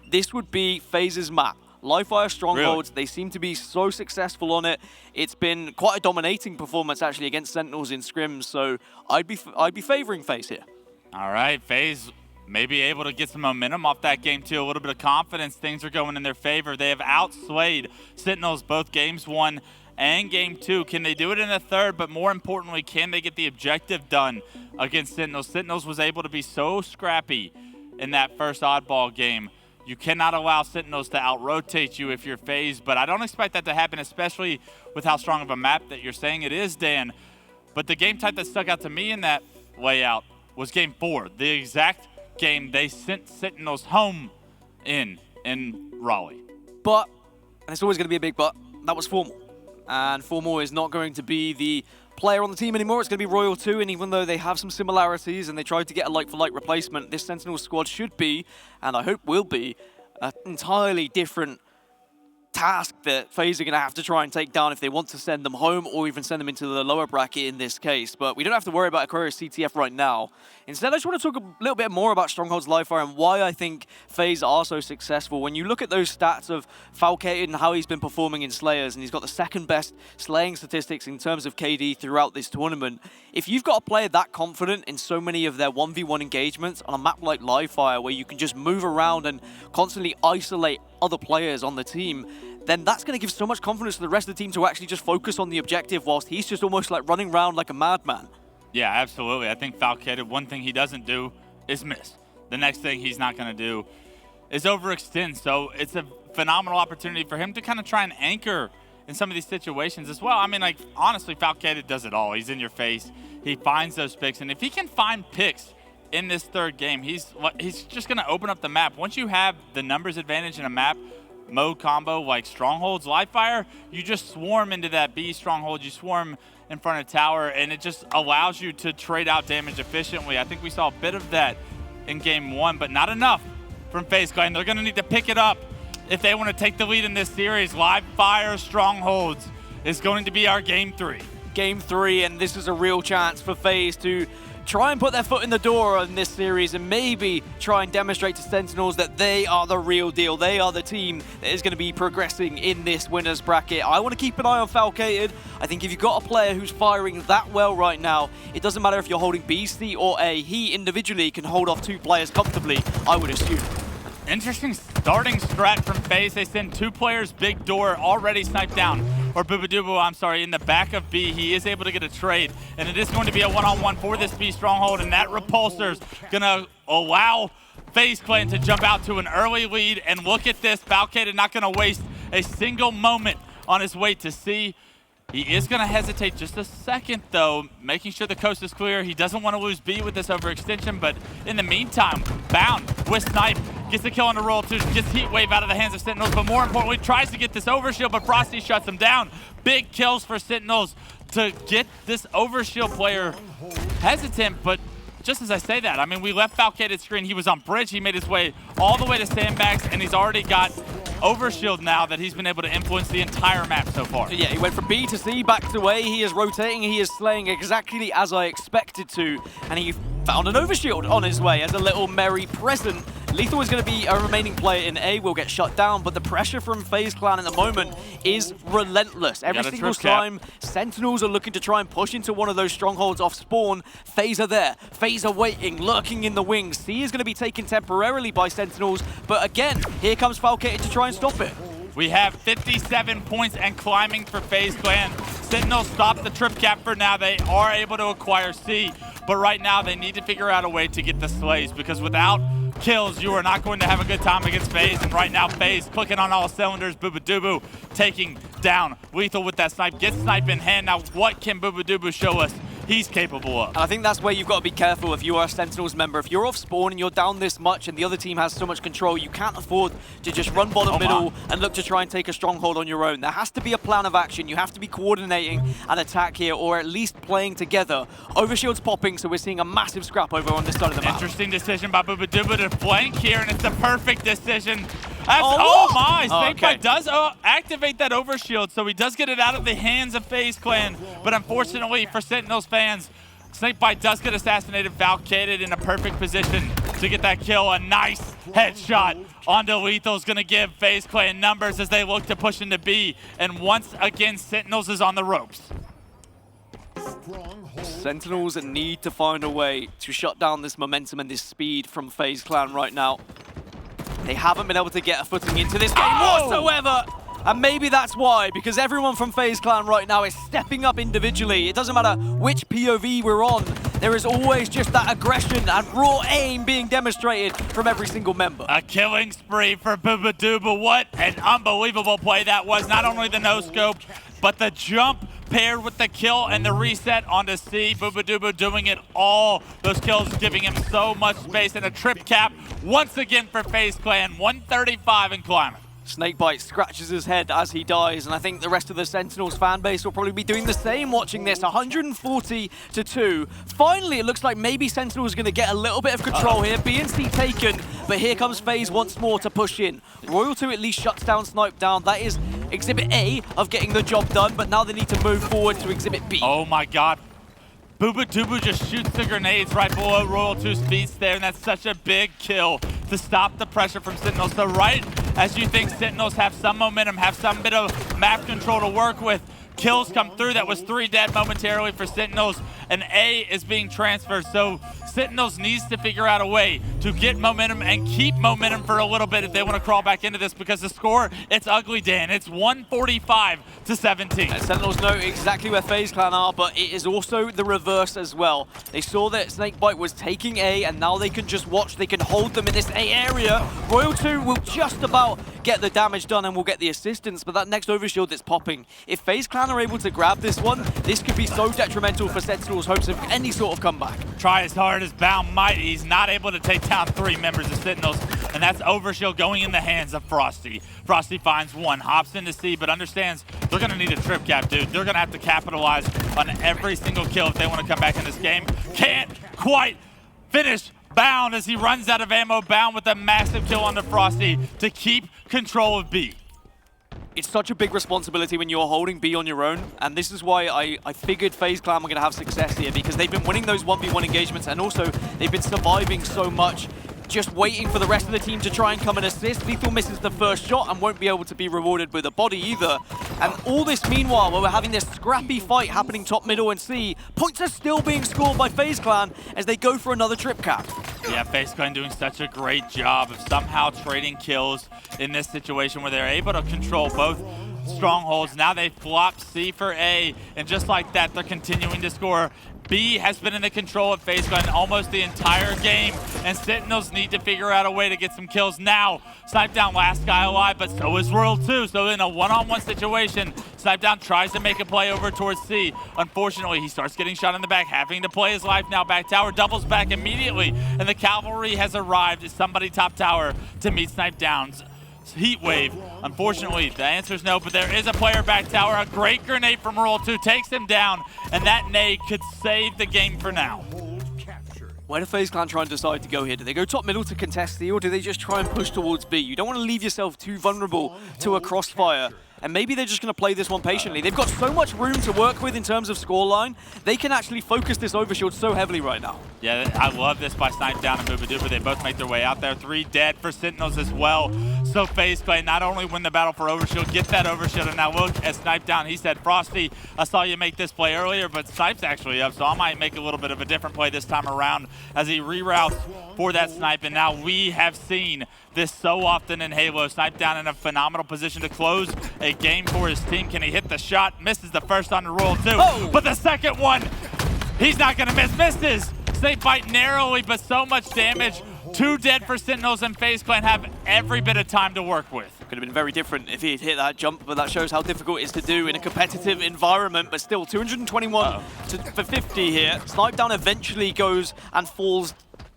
this would be FaZe's map. Livefire Strongholds, They seem to be so successful on it. It's been quite a dominating performance actually against Sentinels in scrims, so I'd be favoring FaZe here. All right, FaZe may be able to get some momentum off that game too, a little bit of confidence. Things are going in their favor. They have outslayed Sentinels both games 1 and game 2. Can they do it in the third? But more importantly, can they get the objective done against Sentinels? Sentinels was able to be so scrappy in that first oddball game. You cannot allow Sentinels to out-rotate you if you're FaZe, but I don't expect that to happen, especially with how strong of a map that you're saying it is, Dan. But the game type that stuck out to me in that layout was game 4, the exact game they sent Sentinels home in Raleigh. But, and it's always going to be a big but, that was Formal. And Formal is not going to be the player on the team anymore. It's going to be Royal 2, and even though they have some similarities and they tried to get a like-for-like replacement, this Sentinel squad should be, and I hope will be, an entirely different task that FaZe are going to have to try and take down if they want to send them home or even send them into the lower bracket in this case. But we don't have to worry about Aquarius CTF right now. Instead, I just want to talk a little bit more about Strongholds Livefire and why I think FaZe are so successful. When you look at those stats of Falcated and how he's been performing in Slayers, and he's got the second best slaying statistics in terms of KD throughout this tournament, if you've got a player that confident in so many of their 1v1 engagements on a map like Livefire, where you can just move around and constantly isolate other players on the team, then that's going to give so much confidence to the rest of the team to actually just focus on the objective whilst he's just almost like running around like a madman. Yeah, absolutely. I think Falcated, one thing he doesn't do is miss. The next thing he's not going to do is overextend. So it's a phenomenal opportunity for him to kind of try and anchor in some of these situations as well. I mean, like, honestly, Falcated does it all. He's in your face. He finds those picks. And if he can find picks in this third game, he's just going to open up the map. Once you have the numbers advantage in a map mode combo like Strongholds, Livefire, you just swarm into that B Stronghold, you swarm in front of tower, and it just allows you to trade out damage efficiently. I think we saw a bit of that in game 1, but not enough from FaZe, and they're going to need to pick it up if they want to take the lead in this series. Livefire Strongholds is going to be our game 3. Game 3, and this is a real chance for FaZe to try and put their foot in the door on this series and maybe try and demonstrate to Sentinels that they are the real deal. They are the team that is going to be progressing in this winner's bracket. I want to keep an eye on Falcated. I think if you've got a player who's firing that well right now, it doesn't matter if you're holding B, C, or A. He individually can hold off 2 players comfortably, I would assume. Interesting starting strat from FaZe. They send 2 players big door, already sniped down. Or bubu, I'm sorry, in the back of B. He is able to get a trade. And it is going to be a one-on-one for this B Stronghold. And that repulsor's going to allow FaZe Clan to jump out to an early lead. And look at this, Falcated not going to waste a single moment on his way to C. He is going to hesitate just a second, though, making sure the coast is clear. He doesn't want to lose B with this overextension, but in the meantime, Bound with Snipe gets the kill on the roll, too, gets Heat Wave out of the hands of Sentinels, but more importantly, tries to get this overshield, but Frosty shuts him down. Big kills for Sentinels to get this overshield player hesitant, but just as I say that, I mean, we left Falcated screen. He was on bridge. He made his way all the way to sandbags, and he's already got overshield now that he's been able to influence the entire map so far. Yeah, he went from B to C, back to A. He is rotating. He is slaying exactly as I expected to, and he found an overshield on his way as a little merry present. LethuL is going to be a remaining player in A, will get shut down, but the pressure from FaZe Clan at the moment is relentless. Every single time Sentinels are looking to try and push into one of those strongholds off spawn, FaZe are there. FaZe are waiting, lurking in the wings. C is going to be taken temporarily by Sentinels, but again, here comes Falcated to try and stop it. We have 57 points and climbing for FaZe Clan. Sentinels stop the trip cap for now. They are able to acquire C, but right now they need to figure out a way to get the slays, because without kills, you are not going to have a good time against FaZe, and right now FaZe clicking on all cylinders. Bubu taking down LethuL with that snipe. Gets snipe in hand. Now what can Bubu show us he's capable of? And I think that's where you've got to be careful if you are a Sentinels member. If you're off spawn and you're down this much and the other team has so much control, you can't afford to just run bottom middle and look to try and take a stronghold on your own. There has to be a plan of action. You have to be coordinating an attack here, or at least playing together. Overshield's popping, so we're seeing a massive scrap over on this side of the map. Interesting decision by bubu to flank here, and it's the perfect decision. Oh my! SnakeBite does activate that overshield, so he does get it out of the hands of FaZe Clan. But unfortunately for Sentinels fans, SnakeBite does get assassinated. Falcated in a perfect position to get that kill. A nice headshot onto LethuL is going to give FaZe Clan numbers as they look to push into B. And once again, Sentinels is on the ropes. Sentinels need to find a way to shut down this momentum and this speed from FaZe Clan right now. They haven't been able to get a footing into this game whatsoever. And maybe that's why, because everyone from FaZe Clan right now is stepping up individually. It doesn't matter which POV we're on, there is always just that aggression and raw aim being demonstrated from every single member. A killing spree for bubu. What an unbelievable play that was. Not only the no-scope, but the jump paired with the kill and the reset onto C. Bubu doing it all. Those kills giving him so much space, and a trip cap once again for FaZe Clan. 135 and climbing. SnakeBite scratches his head as he dies, and I think the rest of the Sentinels fan base will probably be doing the same watching this. 140-2. Finally, it looks like maybe Sentinels are going to get a little bit of control here. B and C taken, but here comes FaZe once more to push in. Royal2 at least shuts down SnakeDown. That is Exhibit A of getting the job done, but now they need to move forward to Exhibit B. Oh my god. Bubu just shoots the grenades right below Royal2's feet there, and that's such a big kill to stop the pressure from Sentinels. So right as you think Sentinels have some momentum, have some bit of map control to work with, kills come through. That was 3 dead momentarily for Sentinels, and A is being transferred. So Sentinels needs to figure out a way to get momentum and keep momentum for a little bit if they want to crawl back into this, because the score, it's ugly, Dan. It's 145-17. And Sentinels know exactly where FaZe Clan are, but it is also the reverse as well. They saw that SnakeBite was taking A, and now they can just watch. They can hold them in this A area. Royal2 will just about get the damage done and will get the assistance, but that next overshield that's popping, if FaZe Clan are able to grab this one, this could be so detrimental for Sentinels' hopes of any sort of comeback. Try as hard as Bound might, he's not able to take down 3 members of Sentinels, and that's overshield going in the hands of Frosty. Frosty finds one, hops into C, but understands they're going to need a trip cap, dude. They're going to have to capitalize on every single kill if they want to come back in this game. Can't quite finish Bound as he runs out of ammo. Bound with a massive kill onto Frosty to keep control of B. It's such a big responsibility when you're holding B on your own, and this is why I figured FaZe Clan were going to have success here, because they've been winning those 1v1 engagements, and also they've been surviving so much, just waiting for the rest of the team to try and come and assist. LethuL misses the first shot and won't be able to be rewarded with a body either. And all this meanwhile, while we're having this scrappy fight happening top, middle, and C, points are still being scored by FaZe Clan as they go for another trip cap. Yeah, FaZe Clan doing such a great job of somehow trading kills in this situation where they're able to control both strongholds. Now they flop C for A, and just like that, they're continuing to score. B has been in the control of FaZe Clan almost the entire game, and Sentinels need to figure out a way to get some kills now. SnakeBite last guy alive, but so is World 2. So in a one-on-one situation, SnakeBite tries to make a play over towards C. Unfortunately, he starts getting shot in the back, having to play his life now. Back tower doubles back immediately, and the cavalry has arrived. Is somebody top tower to meet SnakeDown's heat wave? Unfortunately, the answer is no, but there is a player back tower. A great grenade from World 2 takes him down, and that nade could save the game for now. Where do FaZe Clan try and decide to go here? Do they go top middle to contest C, or do they just try and push towards B? You don't want to leave yourself too vulnerable to a crossfire. And maybe they're just going to play this one patiently. They've got so much room to work with in terms of scoreline. They can actually focus this overshield so heavily right now. Yeah, I love this by SnakeDown and bubu. They both make their way out there. 3 dead for Sentinels as well. So FaZe Clan not only win the battle for overshield, get that overshield, and now look at SnakeDown. He said, Frosty, I saw you make this play earlier, but Snipe's actually up, so I might make a little bit of a different play this time around as he reroutes for that snipe. And now we have seen this so often in Halo. SnakeDown in a phenomenal position to close a game for his team. Can he hit the shot? Misses the first on the roll too. Oh. But the second one, he's not gonna miss. Misses. SnakeBite narrowly, but so much damage. 2 dead for Sentinels, and FaZe Clan have every bit of time to work with. Could have been very different if he'd hit that jump, but that shows how difficult it is to do in a competitive environment. But still, 221 for 50 here. SnakeDown eventually goes and falls.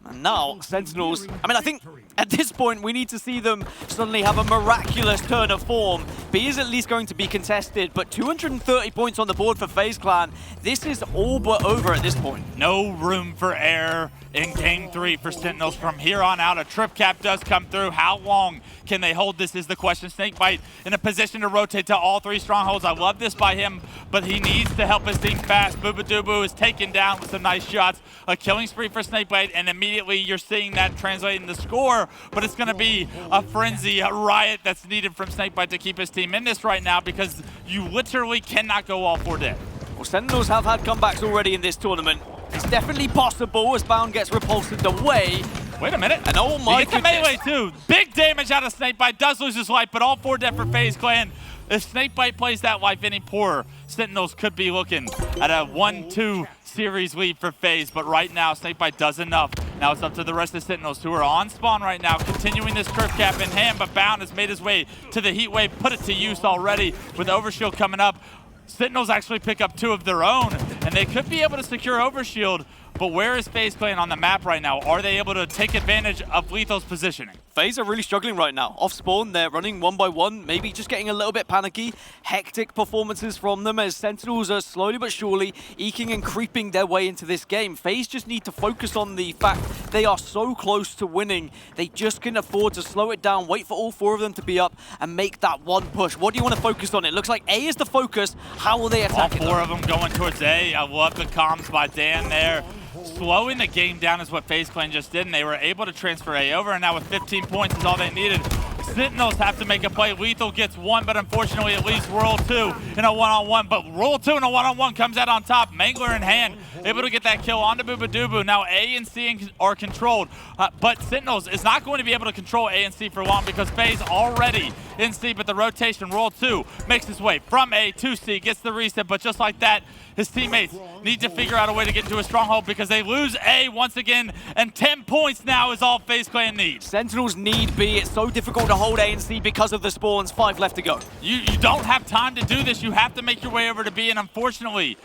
And now, Sentinels, I mean, I think at this point, we need to see them suddenly have a miraculous turn of form. B is at least going to be contested, but 230 points on the board for FaZe Clan. This is all but over at this point. No room for error in Game 3 for Sentinels. From here on out, a trip cap does come through. How long can they hold this is the question. SnakeBite in a position to rotate to all 3 strongholds. I love this by him, but he needs to help his team fast. Dubu is taken down with some nice shots. A killing spree for SnakeBite, and immediately you're seeing that translate in the score, but it's going to be a frenzy, a riot that's needed from SnakeBite to keep his team in this right now, because you literally cannot go all 4 dead. Well, Sentinels have had comebacks already in this tournament. It's definitely possible as Bound gets repulsed away. Wait a minute. And oh my goodness. He gets the melee too. Big damage out of SnakeBite. Does lose his life, but all 4 dead for FaZe Clan. If SnakeBite plays that life any poorer, Sentinels could be looking at a 1-2 series lead for FaZe, but right now SnakeBite does enough. Now it's up to the rest of Sentinels, who are on spawn right now, continuing this turf cap in hand, but Bound has made his way to the heat wave, put it to use already with Overshield coming up. Sentinels actually pick up 2 of their own, and they could be able to secure Overshield, but where is FaZe Clan on the map right now? Are they able to take advantage of LethuL's positioning? FaZe are really struggling right now. Off spawn, they're running 1 by 1, maybe just getting a little bit panicky. Hectic performances from them as Sentinels are slowly but surely eking and creeping their way into this game. FaZe just need to focus on the fact they are so close to winning. They just can afford to slow it down, wait for all 4 of them to be up, and make that one push. What do you want to focus on? It looks like A is the focus. How will they attack it? All 4 of them going towards A. I love the comms by Dan there. Slowing the game down is what FaZe Clan just did, and they were able to transfer A over, and now with 15 points is all they needed. Sentinels have to make a play. LethuL gets 1, but unfortunately it leaves World 2 in a one-on-one. But World 2 in a one-on-one comes out on top. Mangler in hand, able to get that kill onto bubu. Now A and C are controlled, but Sentinels is not going to be able to control A and C for long because FaZe already in C, but the rotation, World 2 makes his way from A to C, gets the reset, but just like that, his teammates need to figure out a way to get into a stronghold because they lose A once again, and 10 points now is all FaZe Clan needs. Sentinels need B. It's so difficult to hold A and C because of the spawns. 5 left to go. You don't have time to do this. You have to make your way over to B, and unfortunately,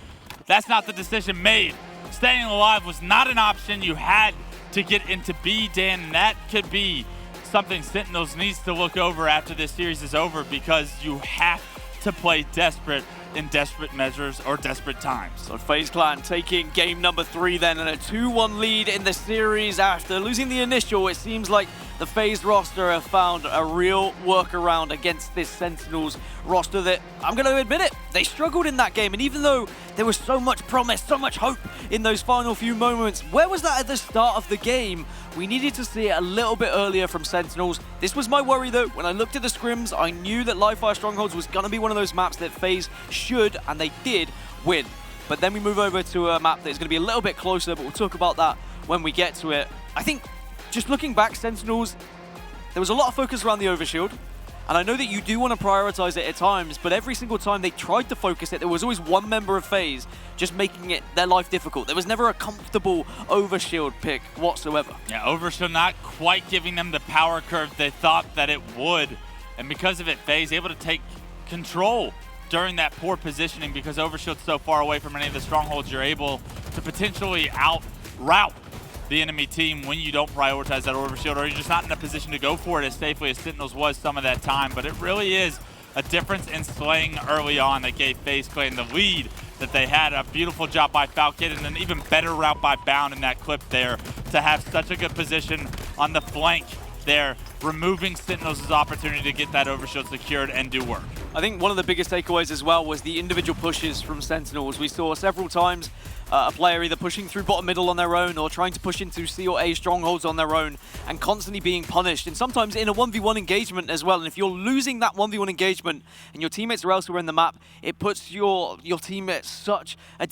that's not the decision made. Staying alive was not an option. You had to get into B, Dan, and that could be something Sentinels needs to look over after this series is over, because you have to play desperate in desperate measures or desperate times. So FaZe Clan taking game number 3 then, and a 2-1 lead in the series after losing the initial. It seems like the FaZe roster have found a real workaround against this Sentinels roster that, I'm going to admit it, they struggled in that game. And even though there was so much promise, so much hope in those final few moments, where was that at the start of the game? We needed to see it a little bit earlier from Sentinels. This was my worry though. When I looked at the scrims, I knew that Live Fire Strongholds was going to be one of those maps that FaZe should, and they did, win. But then we move over to a map that is going to be a little bit closer, but we'll talk about that when we get to it. I think, just looking back, Sentinels, there was a lot of focus around the overshield, And I know that you do want to prioritize it at times, but every single time they tried to focus it, there was always one member of FaZe just making it their life difficult. There was never a comfortable overshield pick whatsoever. Yeah, overshield not quite giving them the power curve they thought that it would. And because of it, FaZe able to take control during that poor positioning, because overshield's so far away from any of the strongholds, you're able to potentially out-route the enemy team when you don't prioritize that overshield, or you're just not in a position to go for it as safely as Sentinels was some of that time. But it really is a difference in slaying early on that gave FaZe Clan the lead that they had. A beautiful job by Falcated and an even better route by Bound in that clip there to have such a good position on the flank there, removing Sentinels' opportunity to get that overshield secured and do work. I think one of the biggest takeaways as well was the individual pushes from Sentinels. We saw several times a player either pushing through bottom middle on their own or trying to push into C or A strongholds on their own and constantly being punished, and sometimes in a 1v1 engagement as well. And if you're losing that 1v1 engagement and your teammates are elsewhere in the map, it puts your team at such a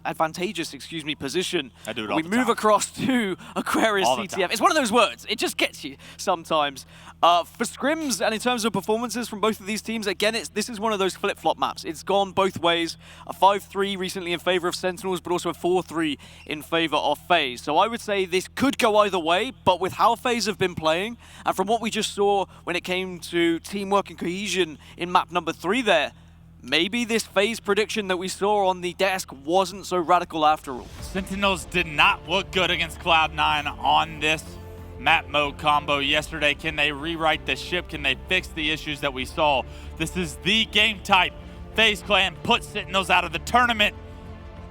advantageous position. I do it all We the move time. across to Aquarius All the CTF. time. It's one of those words. It just gets you sometimes. For scrims and in terms of performances from both of these teams, again, this is one of those flip-flop maps. It's gone both ways. A 5-3 recently in favor of Sentinels, but also a 4-3 in favor of FaZe. So I would say this could go either way, but with how FaZe have been playing, and from what we just saw when it came to teamwork and cohesion in map number 3 there, maybe this FaZe prediction that we saw on the desk wasn't so radical after all. Sentinels did not look good against Cloud9 on this map mode combo yesterday. Can they rewrite the ship? Can they fix the issues that we saw? This is the game type. FaZe Clan put Sentinels out of the tournament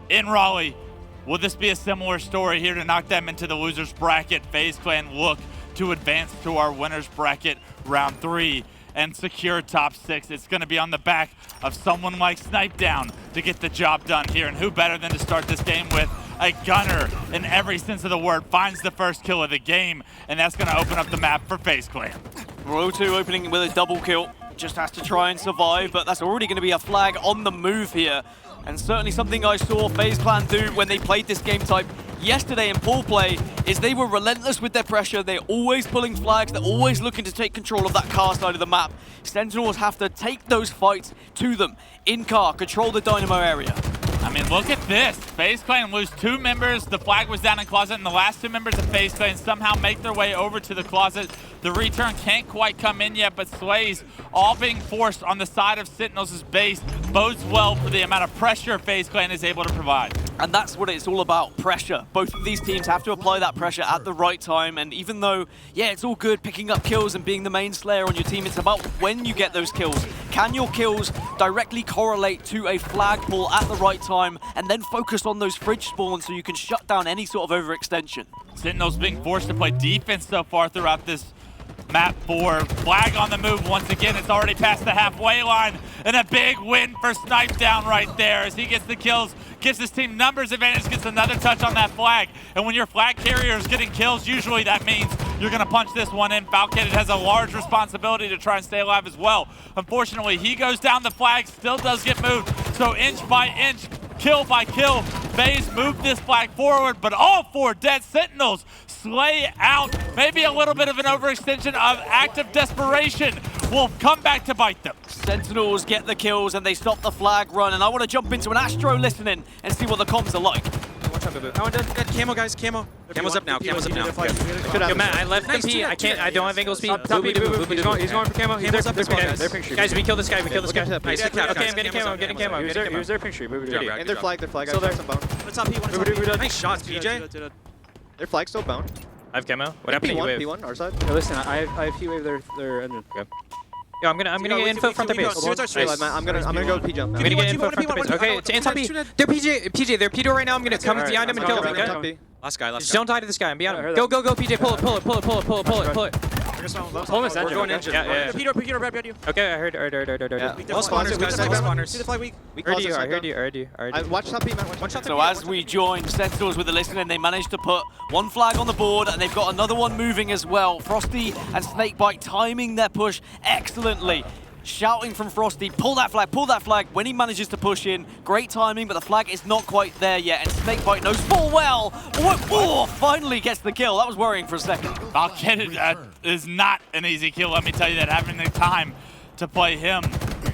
in Raleigh. Will this be a similar story here to knock them into the losers bracket? FaZe Clan look to advance to our winners bracket round 3 and secure top 6. It's going to be on the back of someone like Snip3down to get the job done here. And who better than to start this game with a gunner in every sense of the word, finds the first kill of the game, and that's going to open up the map for FaZe Clan. Ro2 opening with a double kill, just has to try and survive, but that's already going to be a flag on the move here. And certainly something I saw FaZe Clan do when they played this game type yesterday in pool play is they were relentless with their pressure. They're always pulling flags. They're always looking to take control of that car side of the map. Sentinels have to take those fights to them. In car, control the Dynamo area. I mean, look at this. FaZe Clan lose 2 members. The flag was down in closet, and the last 2 members of FaZe Clan somehow make their way over to the closet. The return can't quite come in yet, but slays all being forced on the side of Sentinels' base bodes well for the amount of pressure FaZe Clan is able to provide. And that's what it's all about, pressure. Both of these teams have to apply that pressure at the right time, and even though, yeah, it's all good picking up kills and being the main slayer on your team, it's about when you get those kills. Can your kills directly correlate to a flag pull at the right time, and then focus on those fridge spawns so you can shut down any sort of overextension? Sentinels being forced to play defense so far throughout this map 4. Flag on the move once again. It's already past the halfway line, and a big win for Snip3down right there as he gets the kills, gives his team numbers advantage, gets another touch on that flag. And when your flag carrier is getting kills, usually that means you're going to punch this one in. Falcated has a large responsibility to try and stay alive as well. Unfortunately, he goes down, the flag still does get moved, so inch by inch, kill by kill, FaZe moved this flag forward, but all 4 dead. Sentinels slay out. Maybe a little bit of an overextension of active desperation will come back to bite them. Sentinels get the kills and they stop the flag run, and I want to jump into an Astro listening and see what the comms are like. Watch out, bubu. Oh, dead camo, guys, camo. Camo's up now, camo's up now. Yo, Matt, I left the P. I don't have angle speed. Top P, he's going for camo. Camo's up this wall, guys. Guys, we killed this guy, Nice. Okay, I'm getting camo, Use their picture. And their flag, Still there. some bound. What's up, P? One nice shots, PJ. Their flag's still bound. I have camo. What happened to you, Wave? P1, our side. Yo, listen, I have heat wave their engine. Okay. Yo, I'm gonna get info front the base. I'm gonna go P jump. I'm gonna get info front the base. Okay, it's top P. They're PJ. They're P2 right now. I'm gonna come behind him and kill him. Okay. Last guy. Just don't die to this guy. I'm behind him. Go, PJ. Pull it. Pull this engine. Going engine. Yeah. Peter, right behind you. Okay, I heard. All spawners, guys. All spawners. See the flag weak. I heard you. Watch top P, man. Watch top P. So as we join Sentinels with the listening, they managed to put 1 flag on the board, and they've got another one moving as well. Frosty and SnakeBite timing their push excellently. shouting from Frosty, pull that flag, when he manages to push in. Great timing, but the flag is not quite there yet, and SnakeBite knows full well. Oh, finally gets the kill. That was worrying for a second. Falcated is not an easy kill, let me tell you that. Having the time to play him,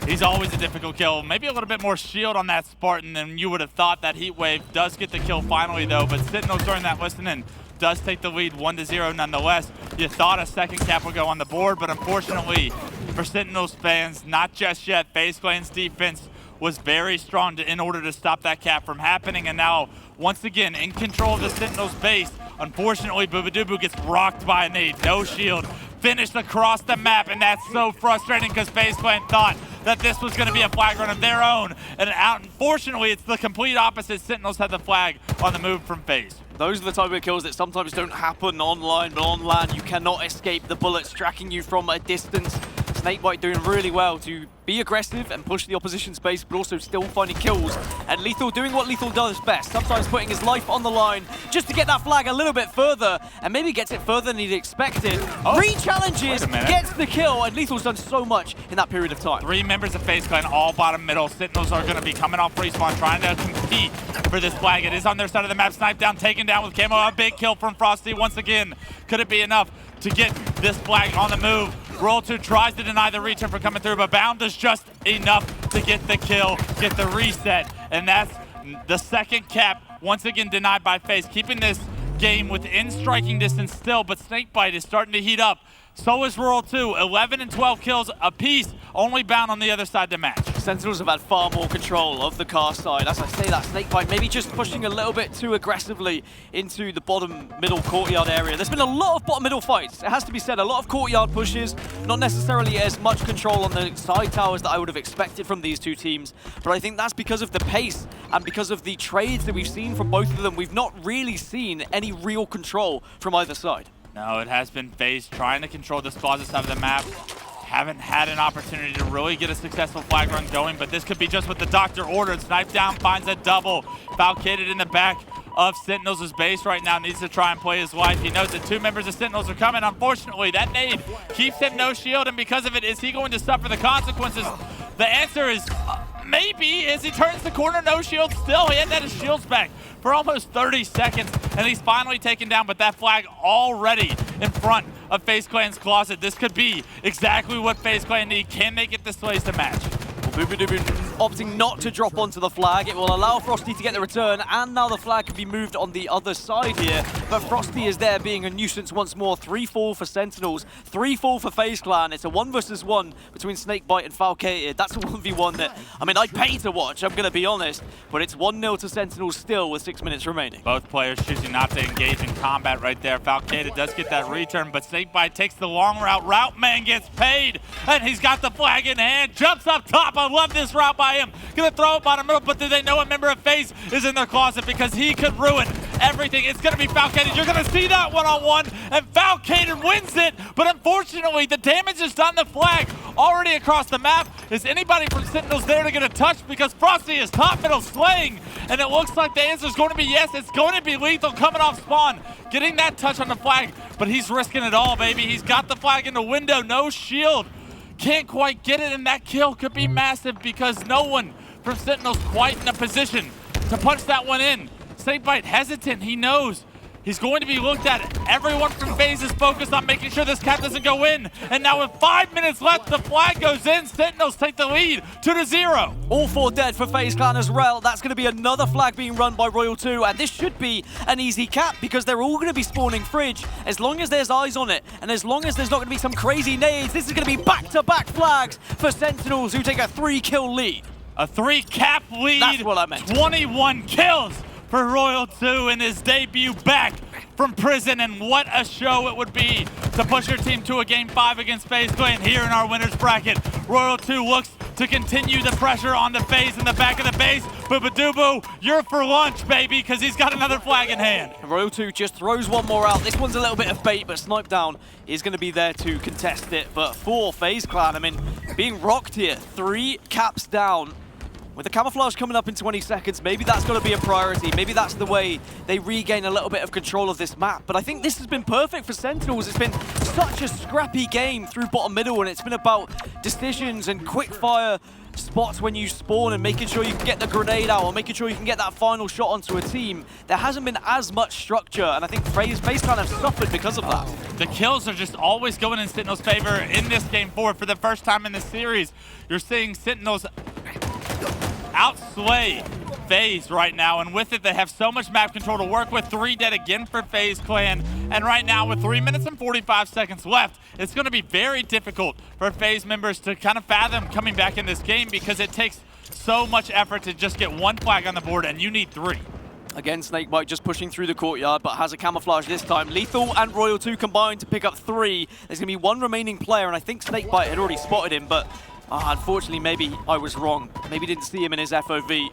he's always a difficult kill. Maybe a little bit more shield on that Spartan than you would have thought. That Heat Wave does get the kill finally, though, but Sentinels during that listening does take the lead 1-0 nonetheless. You thought a second cap would go on the board, but unfortunately for Sentinels fans, not just yet. FaZe Clan's defense was very strong in order to stop that cap from happening, and now once again in control of the Sentinels base. Unfortunately, bubu gets rocked by a nade, no shield, finished across the map, and that's so frustrating because FaZe Clan thought that this was going to be a flag run of their own, and unfortunately it's the complete opposite. Sentinels had the flag on the move from FaZe. Those are the type of kills that sometimes don't happen online, but on land you cannot escape the bullets tracking you from a distance. SnakeBite doing really well to be aggressive and push the opposition's base, but also still finding kills. And LethuL doing what LethuL does best, sometimes putting his life on the line just to get that flag a little bit further, and maybe gets it further than he'd expected. Re-challenges, gets the kill, and LethuL's done so much in that period of time. 3 members of FaZe Clan, all bottom middle. Sentinels are going to be coming off respawn, trying to compete for this flag. It is on their side of the map. SnakeDown taken down with camo. A big kill from Frosty once again. Could it be enough to get this flag on the move? LethuL tries to deny the return from coming through, but Bound does just enough to get the kill, get the reset, and that's the second cap once again denied by FaZe, keeping this game within striking distance still, but SnakeBite is starting to heat up. So is LethuL, 11 and 12 kills apiece, only Bound on the other side to match. Sentinels have had far more control of the car side. As I say that, SnakeBite maybe just pushing a little bit too aggressively into the bottom middle courtyard area. There's been a lot of bottom middle fights. It has to be said, a lot of courtyard pushes, not necessarily as much control on the side towers that I would have expected from these two teams. But I think that's because of the pace and because of the trades that we've seen from both of them. We've not really seen any real control from either side. No, it has been FaZe trying to control this closet side of the map. Haven't had an opportunity to really get a successful flag run going, but this could be just what the doctor ordered. SnakeDown finds a double. Falcated in the back of Sentinels' base right now, needs to try and play his life. He knows that 2 members of Sentinels are coming. Unfortunately, that nade keeps him no shield, and because of it, is he going to suffer the consequences? The answer is maybe, as he turns the corner, no shield still. He hadn't had his shields back for almost 30 seconds, and he's finally taken down, but that flag already in front of FaZe Clan's closet. This could be exactly what FaZe Clan need. Can they get this Slays to match? bubu opting not to drop onto the flag. It will allow Frosty to get the return, and now the flag can be moved on the other side here. But Frosty is there being a nuisance once more. 3-4 for Sentinels, 3-4 for FaZe Clan. It's a 1-versus-1 between SnakeBite and Falcated. That's a 1v1 that, I mean, I'd pay to watch, I'm going to be honest. But it's 1-0 to Sentinels still with 6 minutes remaining. Both players choosing not to engage in combat right there. Falcated does get that return, but SnakeBite takes the long route. Route man gets paid, and he's got the flag in hand. Jumps up top. I love this route by him. Gonna throw it bottom middle, but do they know a member of FaZe is in their closet? Because he could ruin everything. It's gonna be Falcated. You're gonna see that one-on-one, and Falcated wins it, but unfortunately, the damage is done. The flag already across the map. Is anybody from Sentinels there to get a touch? Because Frosty is top middle slaying, and it looks like the answer is going to be yes. It's going to be LethuL coming off spawn, getting that touch on the flag, but he's risking it all, baby. He's got the flag in the window, no shield. Can't quite get it, and that kill could be massive because no one from Sentinels quite in a position to punch that one in. SnakeBite hesitant, he knows he's going to be looked at. Everyone from FaZe is focused on making sure this cap doesn't go in. And now with 5 minutes left, the flag goes in. Sentinels take the lead 2-0. All 4 dead for FaZe Clan as well. That's going to be another flag being run by LethuL, and this should be an easy cap because they're all going to be spawning Fridge. As long as there's eyes on it, and as long as there's not going to be some crazy nades, this is going to be back-to-back flags for Sentinels, who take a 3-kill lead. A 3-cap lead. That's what I meant. 21 kills for LethuL in his debut back from prison, and what a show it would be to push your team to a Game 5 against FaZe Clan here in our winners bracket. LethuL looks to continue the pressure on the FaZe in the back of the base. Dubu, you're for lunch, baby, because he's got another flag in hand. LethuL just throws one more out. This one's a little bit of bait, but SnakeDown is going to be there to contest it. But for FaZe Clan, I mean, being rocked here, 3 caps down. With the camouflage coming up in 20 seconds, maybe that's got to be a priority. Maybe that's the way they regain a little bit of control of this map. But I think this has been perfect for Sentinels. It's been such a scrappy game through bottom middle, and it's been about decisions and quick fire spots when you spawn and making sure you can get the grenade out or making sure you can get that final shot onto a team. There hasn't been as much structure, and I think FaZe kind of suffered because of that. The kills are just always going in Sentinels' favor in this game 4 for the first time in this series. You're seeing Sentinels outslay FaZe right now, and with it they have so much map control to work with. 3 dead again for FaZe Clan, and right now with 3 minutes and 45 seconds left, it's going to be very difficult for FaZe members to kind of fathom coming back in this game because it takes so much effort to just get 1 flag on the board, and you need 3. Again, SnakeBite just pushing through the courtyard, but has a camouflage this time. LethuL and Royal2 combined to pick up 3. There's going to be 1 remaining player, and I think SnakeBite had already spotted him, but unfortunately, maybe I was wrong. Maybe didn't see him in his FOV.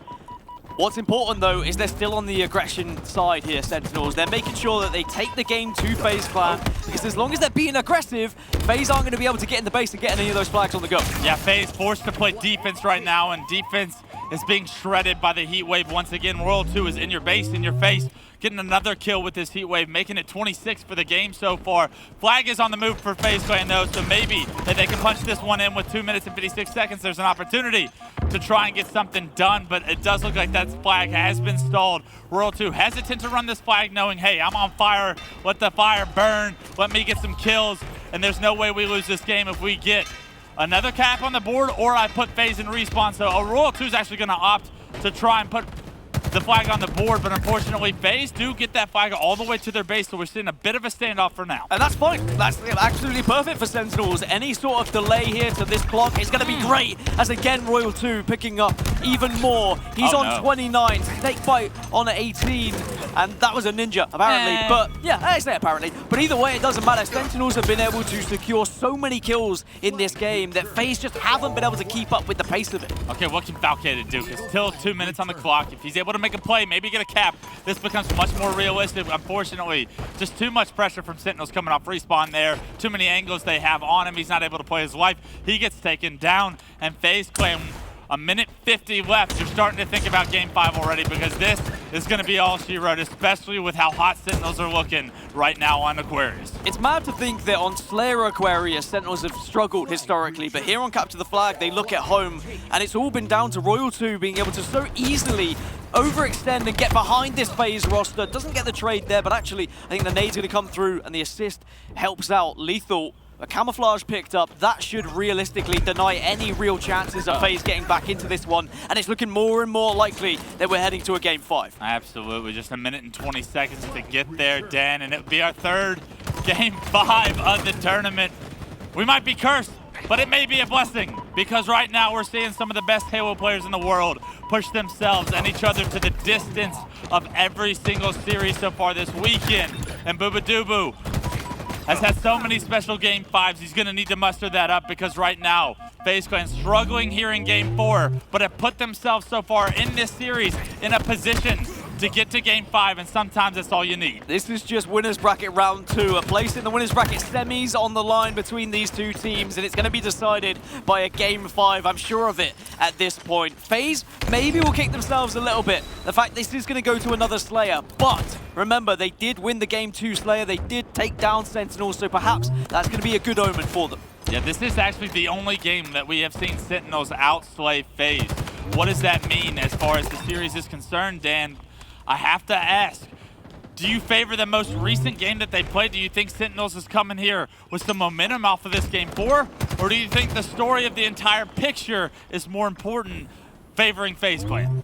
What's important, though, is they're still on the aggression side here, Sentinels. They're making sure that they take the game to FaZe Clan, because as long as they're being aggressive, FaZe aren't going to be able to get in the base and get any of those flags on the go. Yeah, FaZe forced to play defense right now, and defense is being shredded by the heat wave once again. Royal2 is in your base, in your face, getting another kill with this heat wave, making it 26 for the game so far. Flag is on the move for FaZe Clan, though, so maybe that they can punch this one in with 2 minutes and 56 seconds. There's an opportunity to try and get something done, but it does look like that flag has been stalled. Royal2 hesitant to run this flag, knowing, hey, I'm on fire, let the fire burn, let me get some kills, and there's no way we lose this game if we get another cap on the board or I put FaZe in respawn. So Royal2 is actually going to opt to try and put the flag on the board, but unfortunately FaZe do get that flag all the way to their base, so we're seeing a bit of a standoff for now. And that's fine. That's absolutely perfect for Sentinels. Any sort of delay here to this clock is going to be great, as again Royal2 picking up even more. He's on 29, SnakeBite on 18, and that was a ninja apparently. But yeah, I say apparently. But either way, it doesn't matter. Sentinels have been able to secure so many kills in this game that FaZe just haven't been able to keep up with the pace of it. Okay, what can Falcated do? Because still 2 minutes on the clock. If he's able to make a play, maybe get a cap, this becomes much more realistic. Unfortunately, just too much pressure from Sentinels coming off respawn there. Too many angles they have on him. He's not able to play his life. He gets taken down, and FaZe Clan, a minute 50 left. You're starting to think about game 5 already, because this is going to be all she wrote, especially with how hot Sentinels are looking right now on Aquarius. It's mad to think that on Slayer Aquarius, Sentinels have struggled historically, but here on Capture the Flag, they look at home, and it's all been down to Royal2 being able to so easily overextend and get behind this FaZe roster. Doesn't get the trade there, but actually, I think the nade's going to come through, and the assist helps out LethuL. A camouflage picked up, that should realistically deny any real chances of FaZe getting back into this one, and it's looking more and more likely that we're heading to a game 5. Absolutely, just a minute and 20 seconds to get there, Dan, and it'll be our 3rd game 5 of the tournament. We might be cursed, but it may be a blessing, because right now we're seeing some of the best Halo players in the world push themselves and each other to the distance of every single series so far this weekend, and dubu has had so many special game 5s, he's going to need to muster that up, because right now, FaZe Clan struggling here in game 4, but have put themselves so far in this series in a position to get to game 5, and sometimes that's all you need. This is just winners bracket round 2, a place in the winners bracket semis on the line between these two teams, and it's going to be decided by a game 5, I'm sure of it at this point. FaZe maybe will kick themselves a little bit, the fact this is going to go to another Slayer, but remember, they did win the game 2 Slayer, they did take down Sentinels, so perhaps that's going to be a good omen for them. Yeah, this is actually the only game that we have seen Sentinels outslay FaZe. What does that mean as far as the series is concerned, Dan? I have to ask, do you favor the most recent game that they played? Do you think Sentinels is coming here with some momentum off of this game 4? Or do you think the story of the entire picture is more important, favoring FaZe Clan?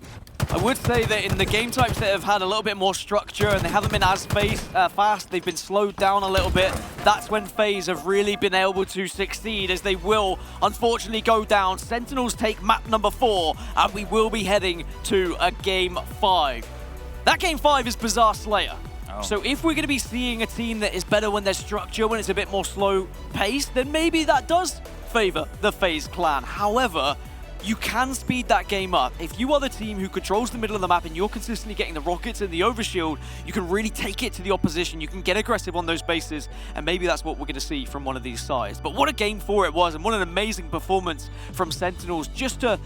I would say that in the game types that have had a little bit more structure and they haven't been as fast, they've been slowed down a little bit, that's when FaZe have really been able to succeed, as they will unfortunately go down. Sentinels take map number 4, and we will be heading to a game 5. That game 5 is Bazaar Slayer. So if we're going to be seeing a team that is better when there's structure, when it's a bit more slow paced, then maybe that does favor the FaZe Clan. However, you can speed that game up. If you are the team who controls the middle of the map and you're consistently getting the rockets and the overshield, you can really take it to the opposition. You can get aggressive on those bases, and maybe that's what we're going to see from one of these sides. But what a game 4 it was, and what an amazing performance from Sentinels just to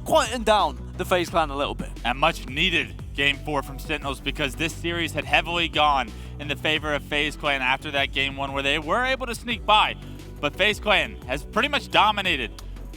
quieten down the FaZe clan a little bit. And much needed game 4 from Sentinels, because this series had heavily gone in the favor of FaZe clan after that game 1 where they were able to sneak by. But FaZe clan has pretty much dominated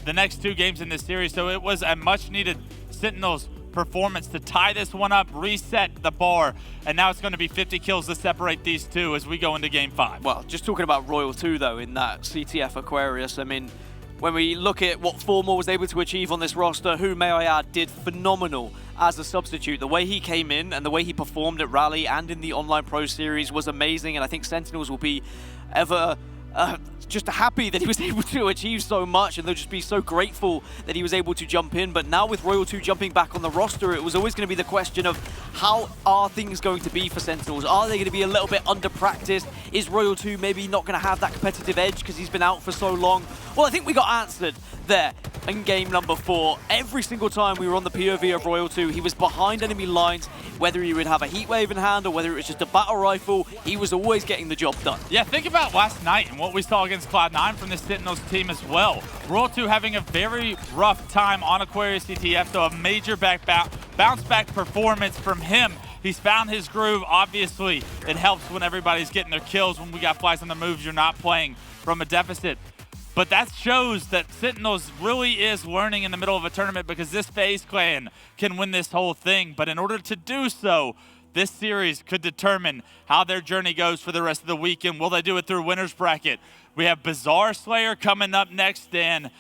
the next 2 games in this series, so it was a much needed Sentinels performance to tie this one up, reset the bar, and now it's going to be 50 kills to separate these two as we go into game 5. Well, just talking about LethuL though, in that CTF Aquarius, I mean, when we look at what Formal was able to achieve on this roster, who, may I add, did phenomenal as a substitute. The way he came in and the way he performed at Rally and in the Online Pro Series was amazing, and I think Sentinels will be ever just happy that he was able to achieve so much, and they'll just be so grateful that he was able to jump in. But now with LethuL jumping back on the roster, it was always going to be the question of how are things going to be for Sentinels? Are they going to be a little bit under practiced? Is LethuL maybe not going to have that competitive edge because he's been out for so long? Well, I think we got answered there in game number 4. Every single time we were on the POV of LethuL, he was behind enemy lines, whether he would have a heat wave in hand or whether it was just a battle rifle, he was always getting the job done. Yeah, think about last night and what we saw against Cloud9 from the Sentinels team as well. LethuL having a very rough time on Aquarius CTF, so a major bounce back performance from him. He's found his groove. Obviously, it helps when everybody's getting their kills. When we got flies on the moves, you're not playing from a deficit. But that shows that Sentinels really is learning in the middle of a tournament, because this FaZe clan can win this whole thing. But in order to do so, this series could determine how their journey goes for the rest of the weekend. Will they do it through winner's bracket? We have Bazaar Slayer coming up next, Dan.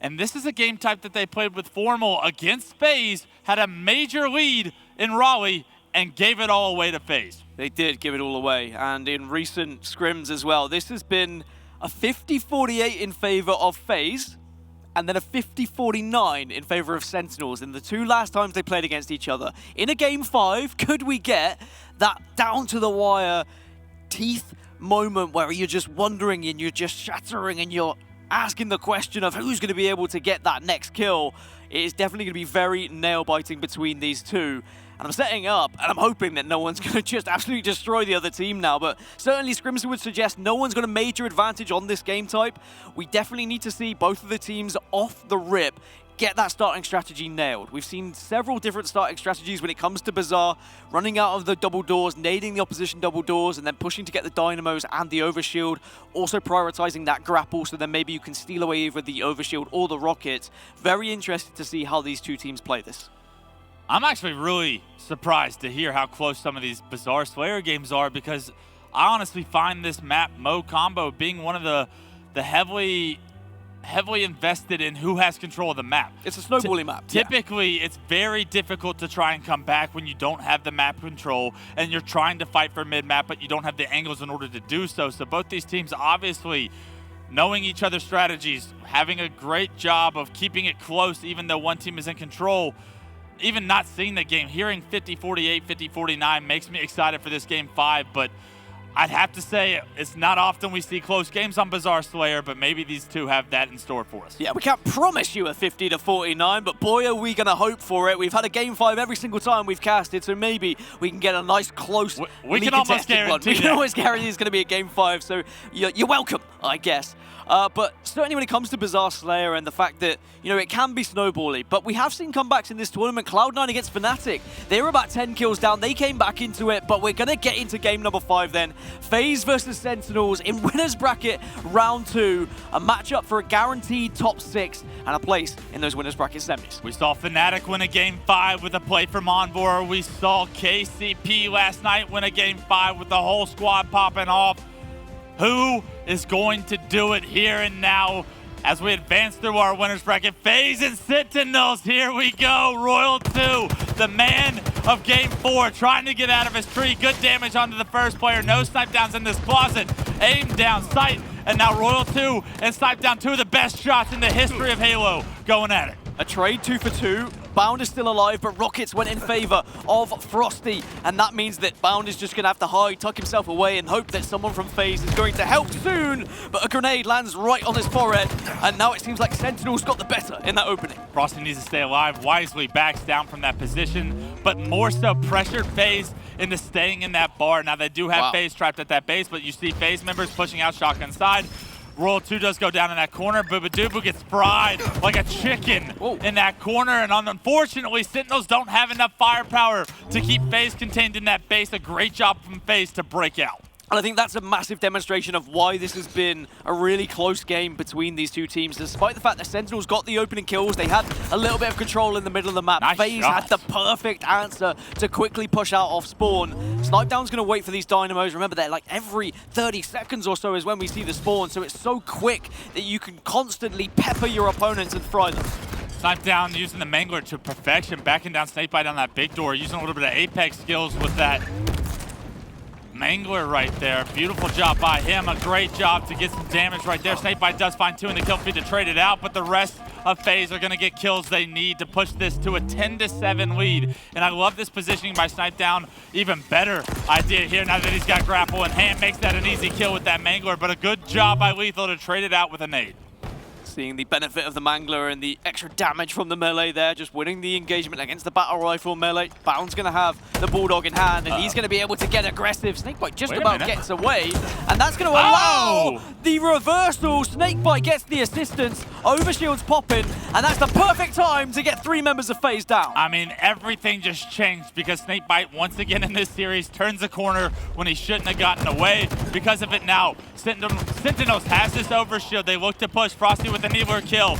And this is a game type that they played with Formal against FaZe, had a major lead in Raleigh, and gave it all away to FaZe. They did give it all away, and in recent scrims as well. This has been a 50-48 in favor of FaZe, and then a 50-49 in favor of Sentinels in the 2 last times they played against each other. In a game 5, could we get that down to the wire teeth moment where you're just wondering and you're just shattering and you're asking the question of who's going to be able to get that next kill? It is definitely going to be very nail-biting between these two. And I'm setting up, and I'm hoping that no one's going to just absolutely destroy the other team now, but certainly Scrimsy would suggest no one's got a major advantage on this game type. We definitely need to see both of the teams off the rip get that starting strategy nailed. We've seen several different starting strategies when it comes to Bazaar, running out of the double doors, nading the opposition double doors, and then pushing to get the dynamos and the overshield, also prioritizing that grapple, so then maybe you can steal away either the overshield or the rockets. Very interested to see how these two teams play this. I'm actually really surprised to hear how close some of these Bazaar Slayer games are, because I honestly find this map Mo combo being one of the heavily invested in who has control of the map. It's a snowballing map. Typically, it's very difficult to try and come back when you don't have the map control and you're trying to fight for mid-map, but you don't have the angles in order to do so. So both these teams obviously knowing each other's strategies, having a great job of keeping it close even though one team is in control. Even not seeing the game, hearing 50-48, 50-49 makes me excited for this game 5, but I'd have to say it's not often we see close games on Bazaar Slayer, but maybe these two have that in store for us. Yeah, we can't promise you a 50-49, but boy, are we going to hope for it. We've had a game 5 every single time we've casted, so maybe we can get a nice, close, we can almost guarantee one. We can always guarantee it's going to be a game 5, so you're welcome, I guess. But certainly when it comes to Bazaar Slayer and the fact that, you know, it can be snowbally, but we have seen comebacks in this tournament. Cloud9 against Fnatic, they were about 10 kills down. They came back into it, but we're going to get into game number 5 then. FaZe versus Sentinels in winner's bracket round 2, a matchup for a guaranteed top 6 and a place in those winner's bracket semis. We saw Fnatic win a game 5 with a play from Envor. We saw KCP last night win a game 5 with the whole squad popping off. Who is going to do it here and now as we advance through our winner's bracket? FaZe and Sentinels, here we go. LethuL, the man of game 4, trying to get out of his tree. Good damage onto the first player. No snipe downs in this closet. Aim down, sight, and now LethuL and SnakeBite, 2 of the best shots in the history of Halo going at it. A trade 2 for 2. Bound is still alive, but Rockets went in favor of Frosty, and that means that Bound is just going to have to hide, tuck himself away, and hope that someone from FaZe is going to help soon. But a grenade lands right on his forehead, and now it seems like Sentinels got the better in that opening. Frosty needs to stay alive. Wisely backs down from that position, but more so pressured FaZe into staying in that bar. Now they do have FaZe trapped at that base, but you see FaZe members pushing out shotgun side. LethuL does go down in that corner. Bubu gets fried like a chicken in that corner, and unfortunately, Sentinels don't have enough firepower to keep FaZe contained in that base. A great job from FaZe to break out. And I think that's a massive demonstration of why this has been a really close game between these two teams. Despite the fact that Sentinels got the opening kills, they had a little bit of control in the middle of the map. Nice FaZe shot. had the perfect answer to quickly push out off spawn. SnakeBite's going to wait for these dynamos. Remember that like every 30 seconds or so is when we see the spawn, so it's so quick that you can constantly pepper your opponents and fry them. SnakeDown using the Mangler to perfection, backing down SnakeBite on that big door, using a little bit of Apex skills with that Mangler right there. Beautiful job by him. A great job to get some damage right there. SnakeBite does find 2 in the kill feed to trade it out, but the rest of FaZe are going to get kills they need to push this to a 10-7 lead. And I love this positioning by SnakeDown. Even better idea here now that he's got grapple in hand. Makes that an easy kill with that Mangler, but a good job by LethuL to trade it out with a nade. Seeing the benefit of the Mangler and the extra damage from the melee there, just winning the engagement against the battle rifle melee. Bound's going to have the Bulldog in hand, and he's going to be able to get aggressive. SnakeBite just about gets away, and that's going to allow the reversal. SnakeBite gets the assistance, overshield's popping, and that's the perfect time to get 3 members of FaZe down. I mean, everything just changed because SnakeBite, once again in this series, turns the corner when he shouldn't have gotten away. Because of it now, Sentinels has this overshield. They look to push. Frosty with the Needler kill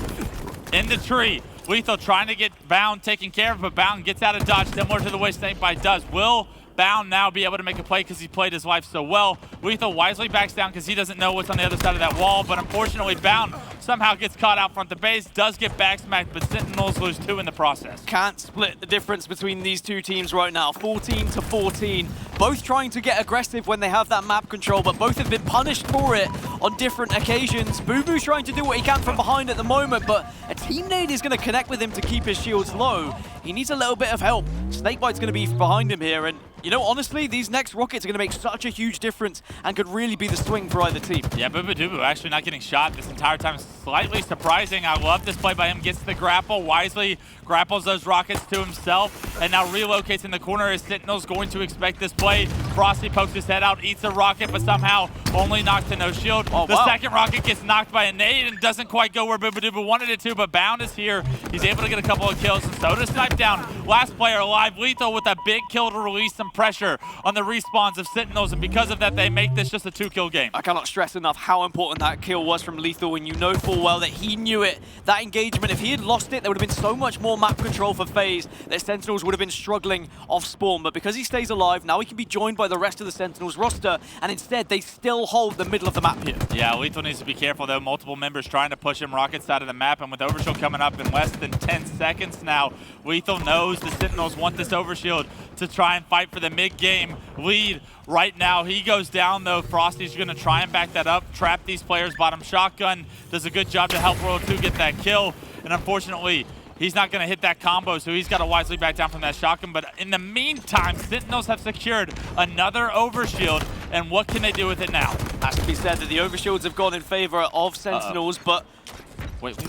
in the tree. LethuL trying to get Bound taken care of, but Bound gets out of dodge, similar to the way SnakeBite does. Will Bound now be able to make a play because he played his life so well? LethuL wisely backs down because he doesn't know what's on the other side of that wall, but unfortunately Bound somehow gets caught out front the base, does get back smacked, but Sentinels lose 2 in the process. Can't split the difference between these two teams right now. 14-14. Both trying to get aggressive when they have that map control, but both have been punished for it on different occasions. Bubu's trying to do what he can from behind at the moment, but a team nade is going to connect with him to keep his shields low. He needs a little bit of help. SnakeBite's going to be behind him here, and you know, honestly, these next rockets are going to make such a huge difference and could really be the swing for either team. Yeah, bubu actually not getting shot this entire time. Slightly surprising. I love this play by him. Gets the grapple, wisely grapples those rockets to himself, and now relocates in the corner. As Sentinel's going to expect this play. Frosty pokes his head out, eats a rocket, but somehow only knocked to no shield. The second rocket gets knocked by a nade and doesn't quite go where bubu wanted it to, but Bound is here. He's able to get a couple of kills, and so does SnakeDown. Last player alive, LethuL with a big kill to release some pressure on the respawns of Sentinels, and because of that, they make this just a 2-kill game. I cannot stress enough how important that kill was from LethuL, and you know full well that he knew it. That engagement, if he had lost it, there would have been so much more map control for FaZe that Sentinels would have been struggling off spawn, but because he stays alive, now he can be joined by the rest of the Sentinels roster, and instead they still hold the middle of the map here. Yeah, LethuL needs to be careful though. Multiple members trying to push him rocket side of the map, and with Overshield coming up in less than 10 seconds now, LethuL knows the Sentinels want this Overshield to try and fight for the mid-game lead. Right now, he goes down though. Frosty's gonna try and back that up, trap these players. Bottom shotgun does a good job to help LethuL get that kill, and unfortunately, he's not going to hit that combo, so he's got to wisely back down from that shotgun. But in the meantime, Sentinels have secured another overshield, and what can they do with it now? Has to be said that the overshields have gone in favor of Sentinels, but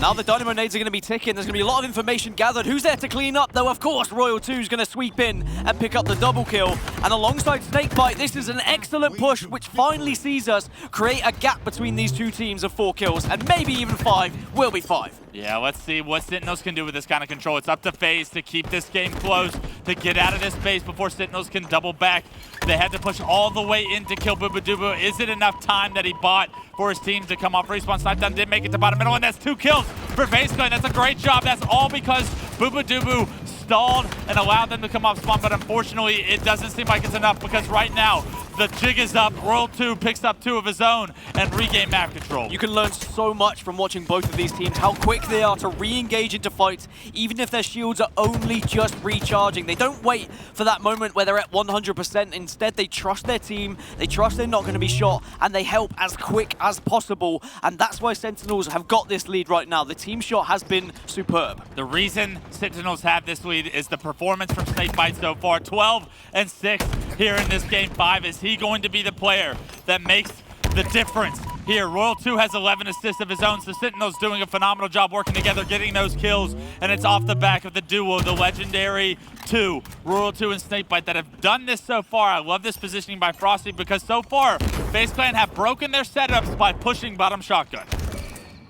now the dynamo nades are going to be ticking. There's going to be a lot of information gathered. Who's there to clean up? Though, of course, Royal2 is going to sweep in and pick up the double kill. And alongside SnakeBite, this is an excellent push, which finally sees us create a gap between these two teams of 4 kills, and maybe even 5 will be 5. Yeah, let's see what Sentinels can do with this kind of control. It's up to FaZe to keep this game close, to get out of this space before Sentinels can double back. They had to push all the way in to kill bubu. Is it enough time that he bought for his team to come off respawn? SnakeDown did make it to bottom middle, and that's 2 kills for FaZe. That's a great job. That's all because bubu stalled and allowed them to come off spawn, but unfortunately, it doesn't seem like it's enough because right now, The jig is up. LethuL picks up 2 of his own and regain map control. You can learn so much from watching both of these teams, how quick they are to re-engage into fights, even if their shields are only just recharging. They don't wait for that moment where they're at 100%. Instead, they trust their team, they trust they're not going to be shot, and they help as quick as possible. And that's why Sentinels have got this lead right now. The team shot has been superb. The reason Sentinels have this lead is the performance from SnakeBite so far. 12 and 6 here in this game 5. Is he going to be the player that makes the difference here? LethuL has 11 assists of his own, so Sentinels doing a phenomenal job working together, getting those kills, and it's off the back of the duo, the legendary 2, LethuL and SnakeBite, that have done this so far. I love this positioning by Frosty because so far, FaZe Clan have broken their setups by pushing bottom shotgun.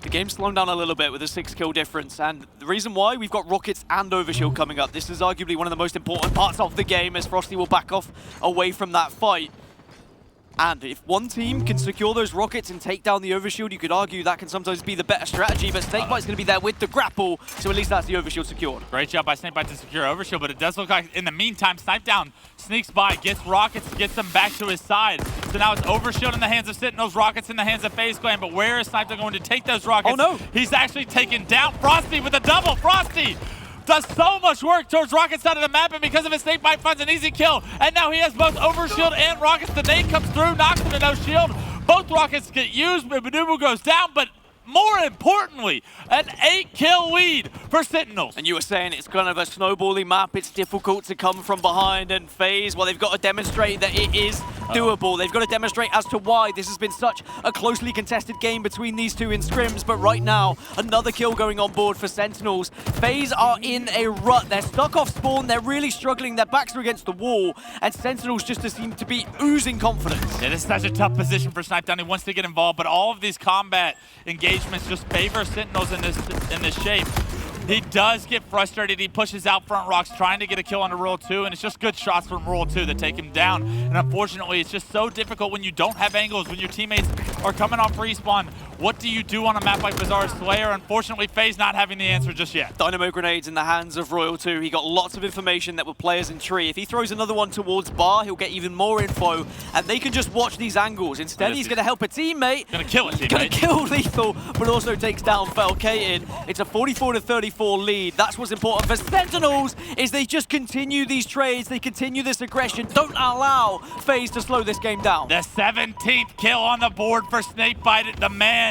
The game's slowing down a little bit with a 6-kill difference, and the reason why, we've got Rockets and Overshield coming up. This is arguably one of the most important parts of the game, as Frosty will back off away from that fight. And if one team can secure those rockets and take down the Overshield, you could argue that can sometimes be the better strategy, but SnakeBite's going to be there with the grapple, so at least that's the Overshield secured. Great job by SnakeBite to secure Overshield, but it does look like in the meantime, SnipeDown sneaks by, gets rockets, gets them back to his side. So now it's Overshield in the hands of Sentinels, rockets in the hands of FaZe Clan, but where is SnipeDown going to take those rockets? Oh no! He's actually taken down Frosty with a double. Frosty does so much work towards Rocket's side of the map, and because of his SnakeBite finds an easy kill. And now he has both Overshield and Rockets. The nade comes through, knocks him to no shield. Both Rockets get used, but dubu goes down, but more importantly, an 8-kill lead for Sentinels. And you were saying it's kind of a snowballing map, it's difficult to come from behind, and FaZe, well, they've got to demonstrate that it is doable. They've got to demonstrate as to why this has been such a closely contested game between these two in scrims, but right now, another kill going on board for Sentinels. FaZe are in a rut. They're stuck off spawn, they're really struggling, their backs are against the wall, and Sentinels just seem to be oozing confidence. Yeah, this is such a tough position for SnipeDown. He wants to get involved, but all of these combat engagements just favor Sentinels in this shape. He does get frustrated. He pushes out front rocks, trying to get a kill on the LethuL, and it's just good shots from LethuL that take him down. And unfortunately, it's just so difficult when you don't have angles, when your teammates are coming off respawn. What do you do on a map like Bazaar Slayer? Unfortunately, FaZe not having the answer just yet. Dynamo grenades in the hands of LethuL. He got lots of information that were players in tree. If he throws another one towards bar, he'll get even more info, and they can just watch these angles. Instead, he's going to help a teammate. Going to kill a teammate. Going to kill LethuL, but also takes down Falcated. It's a 44-34 lead. That's what's important for Sentinels, is they just continue these trades, they continue this aggression. Don't allow FaZe to slow this game down. The 17th kill on the board for SnakeBite, the man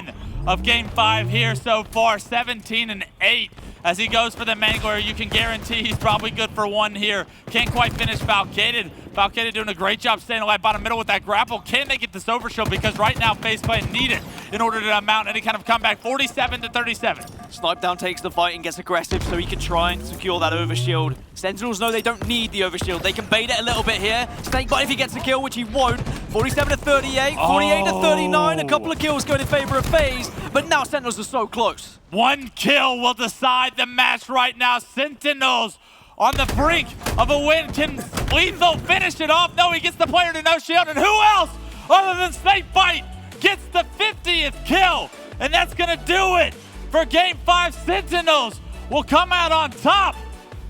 of game 5 here so far, 17 and 8. As he goes for the Mangler, you can guarantee he's probably good for one here. Can't quite finish Falcated. Falcated doing a great job staying alive bottom middle with that grapple. Can they get this Overshield? Because right now, FaZe Clan need it in order to mount any kind of comeback. 47-37. SnipeDown takes the fight and gets aggressive so he can try and secure that Overshield. Sentinels know they don't need the Overshield. They can bait it a little bit here. SnakeBite, if he gets a kill, which he won't. 47-38, 48-39. A couple of kills going in favor of FaZe, but now Sentinels are so close. One kill will decide the match right now. Sentinels on the brink of a win. Can LethuL finish it off? No, he gets the player to no shield. And who else other than SnakeBite gets the 50th kill? And that's going to do it for Game 5. Sentinels will come out on top.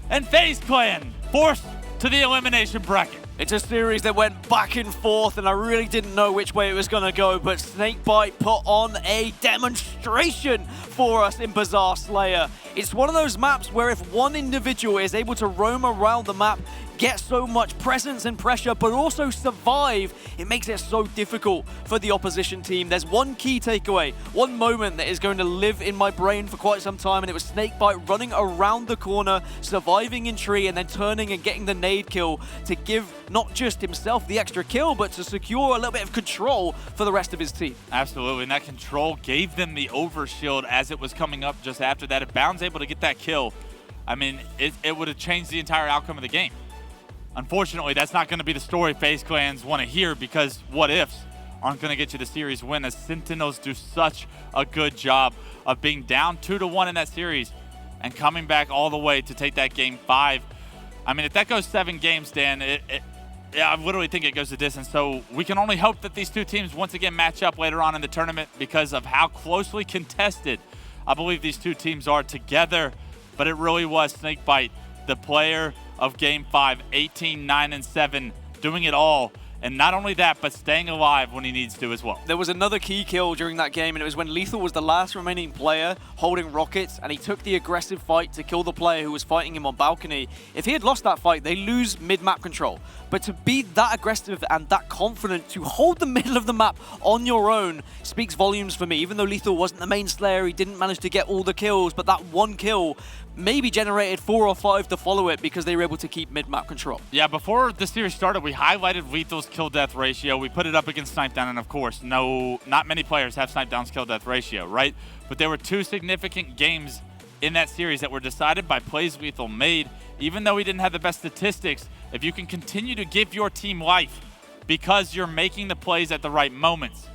And FaZe Clan forced to the elimination bracket. It's a series that went back and forth, and I really didn't know which way it was going to go, but SnakeBite put on a demonstration for us in Bazaar Slayer. It's one of those maps where if one individual is able to roam around the map, get so much presence and pressure, but also survive, it makes it so difficult for the opposition team. There's one key takeaway, one moment that is going to live in my brain for quite some time, and it was SnakeBite running around the corner, surviving in tree, and then turning and getting the nade kill to give not just himself the extra kill, but to secure a little bit of control for the rest of his team. Absolutely, and that control gave them the Overshield as it was coming up just after that. If Bound's able to get that kill, I mean, it would have changed the entire outcome of the game. Unfortunately, that's not going to be the story FaZe Clans want to hear, because what ifs aren't going to get you the series win, as Sentinels do such a good job of being down 2-1 in that series and coming back all the way to take that Game 5. I mean, if that goes 7 games, Dan, I literally think it goes the distance. So we can only hope that these two teams once again match up later on in the tournament because of how closely contested I believe these two teams are together. But it really was SnakeBite, the player of Game 5, 18, 9, and 7, doing it all And not only that, but staying alive when he needs to as well. There was another key kill during that game, and it was when LethuL was the last remaining player holding rockets, and he took the aggressive fight to kill the player who was fighting him on balcony. If he had lost that fight, they lose mid-map control. But to be that aggressive and that confident to hold the middle of the map on your own speaks volumes for me. Even though LethuL wasn't the main slayer, he didn't manage to get all the kills, but that one kill maybe generated 4 or 5 to follow it because they were able to keep mid-map control. Yeah, before the series started, we highlighted LethuL's kill-death ratio. We put it up against Snip3down, and of course, not many players have Snip3down's kill-death ratio, right? But there were 2 significant games in that series that were decided by plays LethuL made. Even though he didn't have the best statistics, if you can continue to give your team life because you're making the plays at the right moments,